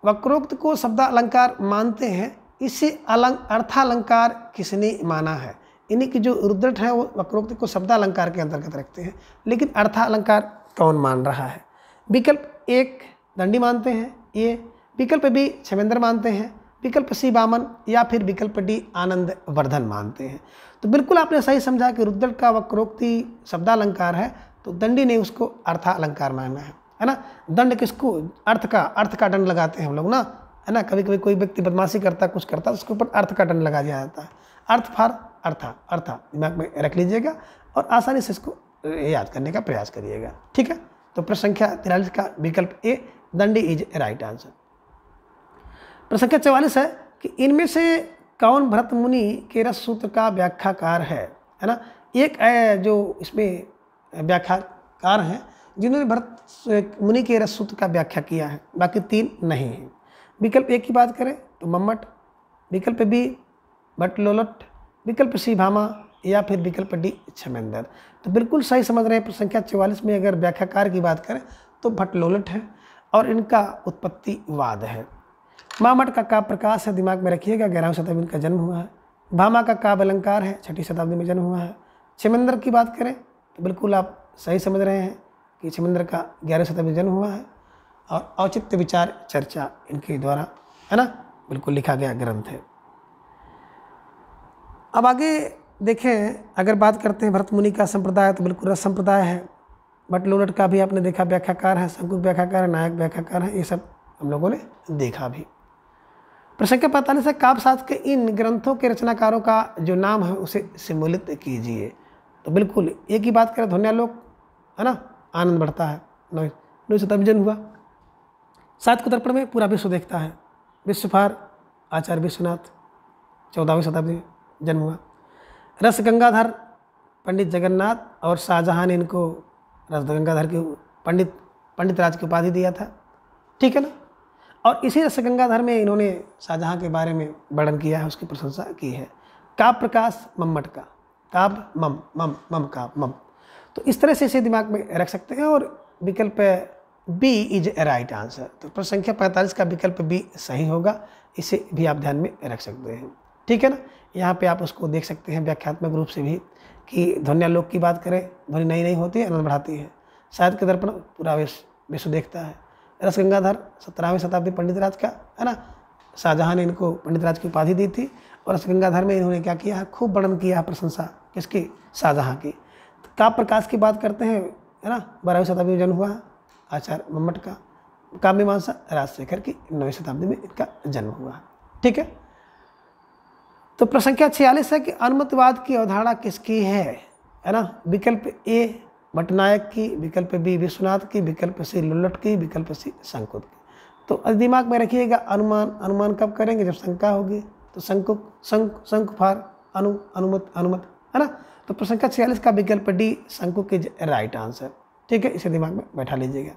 वक्रोक्त को शब्द अलंकार मानते हैं, इसे अर्थालंकार किसने माना है। यानी कि जो रुद्रट है वो वक्रोक्त को शब्द अलंकार के अंतर्गत रखते हैं, लेकिन अर्थालंकार कौन मान रहा है। विकल्प एक दंडी मानते हैं ये, विकल्प बी क्षेमेंद्र मानते हैं, विकल्प सी वामन या फिर विकल्प डी आनंद वर्धन मानते हैं। तो बिल्कुल आपने सही समझा कि रुद्रट का वक्रोक्ति शब्दालंकार है, तो दंडी ने उसको अर्थालंकार माना है ना। दंड किसको, अर्थ का दंड लगाते हैं हम लोग ना, है ना। कभी कभी कोई व्यक्ति बदमाशी करता, कुछ करता, उसके ऊपर अर्थ का दंड लगा दिया जाता है। अर्थ फॉर अर्था दिमाग में रख लीजिएगा और आसानी से इसको याद करने का प्रयास करिएगा, ठीक है। तो प्रश्न संख्या 43 का विकल्प ए दंडी इज राइट आंसर। प्रश्न संख्या 44 है कि इनमें से कौन भरत मुनि के रस सूत्र का व्याख्याकार है ना। एक जो इसमें व्याख्याकार हैं जिन्होंने भरत मुनि के रस सूत्र का व्याख्या किया है, बाकी 3 नहीं हैं। विकल्प ए की बात करें तो मम्मट, विकल्प बी भट्ट लोलट, विकल्प सी भामा या फिर विकल्प डी क्षेमेंद्र। तो बिल्कुल सही समझ रहे हैं। प्रश्न संख्या 44 में अगर व्याख्याकार की बात करें तो भट्ट लोलट है और इनका उत्पत्तिवाद है। मामट का काव्य प्रकाश है, दिमाग में रखिएगा, 11वीं शताब्दी में इनका जन्म हुआ है। भामा का काव्य अलंकार है, 6वीं शताब्दी में जन्म हुआ है। क्षेमेंद्र की बात करें तो बिल्कुल आप सही समझ रहे हैं कि क्षेमेंद्र का 11वीं शताब्दी में जन्म हुआ है और औचित्य विचार चर्चा इनके द्वारा, है ना, बिल्कुल लिखा गया ग्रंथ है। अब आगे देखें, अगर बात करते हैं भरत मुनि का संप्रदाय तो बिल्कुल रस संप्रदाय है। भट्ट लोलट का भी आपने देखा व्याख्याकार है, शंकुक व्याख्याकार है, नायक व्याख्याकार है, ये सब हम लोगों ने देखा भी। प्रश्न संख्या 45 है काव्य शास्त्र के इन ग्रंथों के रचनाकारों का जो नाम है उसे सम्मिलित कीजिए। तो बिल्कुल एक ही बात करें, ध्वन्यालोक, है ना, आनंद बढ़ता है। 9वीं शताब्दी जन्म हुआ। सात को दर्पण में पूरा विश्व देखता है। विश्वभार आचार्य विश्वनाथ 14वीं शताब्दी में जन्म हुआ। रस गंगाधर पंडित जगन्नाथ और शाहजहां ने इनको रस गंगाधर की पंडित राज की उपाधि दिया था, ठीक है ना। और इसी रस गंगाधर में इन्होंने शाहजहां के बारे में वर्णन किया है, उसकी प्रशंसा की है। काव्य प्रकाश मम्मट का, काव्य मम मम मम काव्य मम। तो इस तरह से इसे दिमाग में रख सकते हैं। और विकल्प B is a right answer. तो प्रश्न संख्या 45 का विकल्प बी सही होगा। इसे भी आप ध्यान में रख सकते हैं, ठीक है ना। यहाँ पे आप उसको देख सकते हैं व्याख्यात्मक रूप से भी कि ध्वन्यालोक की बात करें, ध्वनि नई नहीं होती है, आनंद बढ़ाती है। साहित्य के दर्पण पूरा विश्व देखता है। रस गंगाधर 17वीं शताब्दी पंडित राज का, है ना, शाहजहां ने इनको पंडित राज की उपाधि दी थी। और रस गंगाधर में इन्होंने क्या किया है, खूब वर्णन किया है, प्रशंसा किसकी, शाहजहां की। तो काव्य प्रकाश की बात करते हैं, है ना, 12वीं शताब्दी में जन्म हुआ है आचार्य मम्मट का। काव्य मीमांसा राजशेखर की 9वीं शताब्दी में इनका जन्म हुआ है, ठीक है। तो प्रश्न संख्या 46 है कि अनुमतिवाद की अवधारणा किसकी है ना। विकल्प ए भट्टनायक की, विकल्प बी विश्वनाथ की, विकल्प सी लुल्लट की, विकल्प सी शंकुत की। तो दिमाग में रखिएगा, अनुमान कब करेंगे, जब शंका होगी। तो शंकुफार अनुमत, है ना। तो प्रश्न संख्या 46 का विकल्प डी शंकु की राइट आंसर, ठीक है। इसे दिमाग में बैठा लीजिएगा।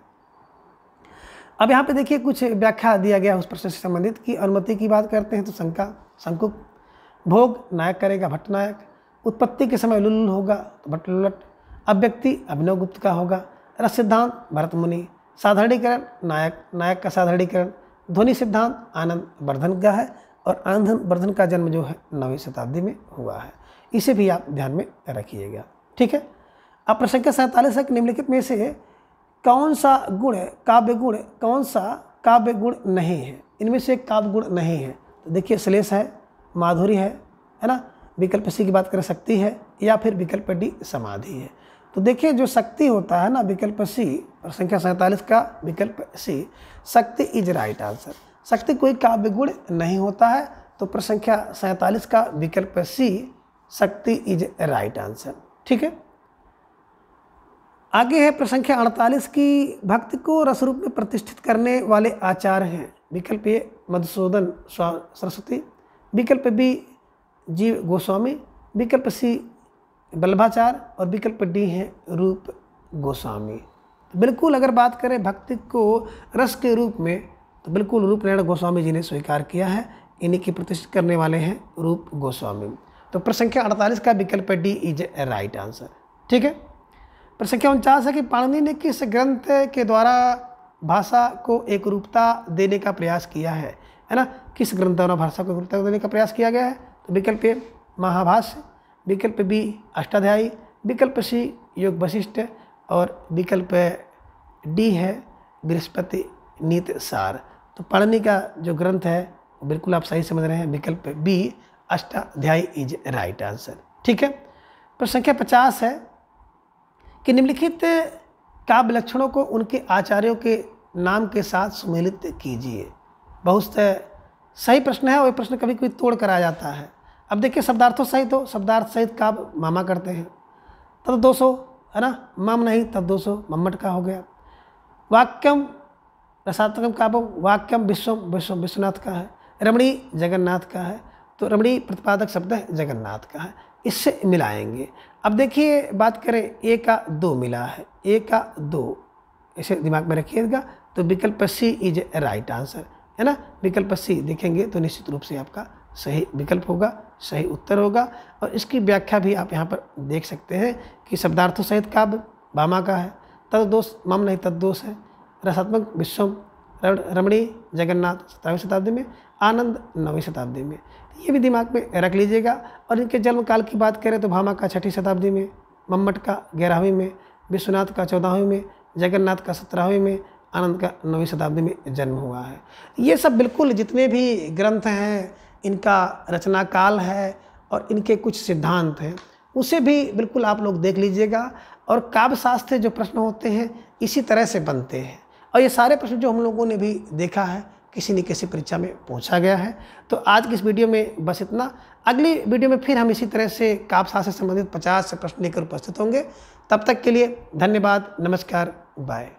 अब यहाँ पे देखिए कुछ व्याख्या दिया गया उस प्रश्न से संबंधित कि अनुमति की बात करते हैं तो शंका शंकुक, भोग नायक करेगा भट्टनायक, उत्पत्ति के समय लुल्लुल होगा तो भट्टलुल्लट, अभिव्यक्ति अभिनव गुप्त का होगा, रस सिद्धांत भरत मुनि, साधारणीकरण नायक का साधारणीकरण, ध्वनि सिद्धांत आनंद वर्धन का है। और आनंद वर्धन का जन्म जो है 9वीं शताब्दी में हुआ है। इसे भी आप ध्यान में रखिएगा, ठीक है। अब प्रश्न संख्या 47 है कि निम्नलिखित में से कौन सा गुण काव्य गुण, कौन सा काव्य गुण नहीं है। इनमें से काव्य गुण नहीं है। तो देखिए श्लेष है, माधुरी है ना, विकल्प सी की बात करें शक्ति है, या फिर विकल्प डी समाधि है। तो देखिए जो शक्ति होता है ना, विकल्प सी, और संख्या 47 का विकल्प सी शक्ति इज राइट आंसर। शक्ति कोई काव्य गुण नहीं होता है। तो प्रश्न संख्या 47 का विकल्प सी शक्ति इज राइट आंसर, ठीक है। आगे है प्रश्न संख्या 48 की भक्ति को रस रूप में प्रतिष्ठित करने वाले आचार्य हैं। विकल्प ए मधुसूदन सरस्वती, विकल्प बी जीव गोस्वामी, विकल्प सी वल्लभाचार्य और विकल्प डी है रूप गोस्वामी। बिल्कुल अगर बात करें भक्ति को रस के रूप में तो बिल्कुल रूप नारायण गोस्वामी जी ने स्वीकार किया है। इन्हीं की प्रतिष्ठित करने वाले हैं रूप गोस्वामी। तो प्रश्न संख्या 48 का विकल्प डी इज राइट आंसर, ठीक है। प्रश्न संख्या 49 है कि पाणिनि ने किस ग्रंथ के द्वारा भाषा को एक रूपता देने का प्रयास किया है ना। किस ग्रंथ द्वारा भाषा को रूपता देने का प्रयास किया गया है। तो विकल्प ए महाभाष्य, विकल्प बी अष्टाध्यायी, विकल्प सी योग वशिष्ठ और विकल्प डी है बृहस्पति नीत सार। तो पाणिनि का जो ग्रंथ है बिल्कुल आप सही समझ रहे हैं, विकल्प B Ashtadhyayi is right answer, ठीक है। प्रश्न संख्या 50 है कि निम्नलिखित काव्य लक्षणों को उनके आचार्यों के नाम के साथ सुमेलित कीजिए। बहुत सही प्रश्न है और ये प्रश्न कभी कभी तोड़ कर आ जाता है। अब देखिए शब्दार्थों सहित हो, शब्दार्थ सहित काव्य मामा करते हैं तब 200, है ना, मम नहीं तब 200 मम्मट का हो गया। वाक्यम रसात्मकम काव्य, वाक्यम विश्वम विश्वनाथ का है, रमणी जगन्नाथ का है। तो रमणी प्रतिपादक शब्द है, जगन्नाथ का है, इससे मिलाएंगे। अब देखिए बात करें ए का 2 मिला है, ए का 2, इसे दिमाग में रखिएगा। तो विकल्प सी इज राइट आंसर, है ना। विकल्प सी देखेंगे तो निश्चित रूप से आपका सही विकल्प होगा, सही उत्तर होगा। और इसकी व्याख्या भी आप यहाँ पर देख सकते हैं कि शब्दार्थों सहित काव्य भामा का है, तद दोष मम नहीं तद दोष है, रसात्मक विश्वम रमणी जगन्नाथ 17वीं शताब्दी में, आनंद 9वीं शताब्दी में। ये भी दिमाग में रख लीजिएगा। और इनके जन्म काल की बात करें तो भामा का 6वीं शताब्दी में, मम्मट का 11वीं में, विश्वनाथ का 14वीं में, जगन्नाथ का 17वीं में, आनंद का 9वीं शताब्दी में जन्म हुआ है। ये सब बिल्कुल जितने भी ग्रंथ हैं इनका रचना काल है और इनके कुछ सिद्धांत हैं, उसे भी बिल्कुल आप लोग देख लीजिएगा। और काव्य शास्त्र जो प्रश्न होते हैं इसी तरह से बनते हैं। और ये सारे प्रश्न जो हम लोगों ने भी देखा है किसी न किसी परीक्षा में पूछा गया है। तो आज की इस वीडियो में बस इतना। अगली वीडियो में फिर हम इसी तरह से कापशास्त्र से संबंधित 50 प्रश्न लेकर उपस्थित होंगे। तब तक के लिए धन्यवाद, नमस्कार, बाय।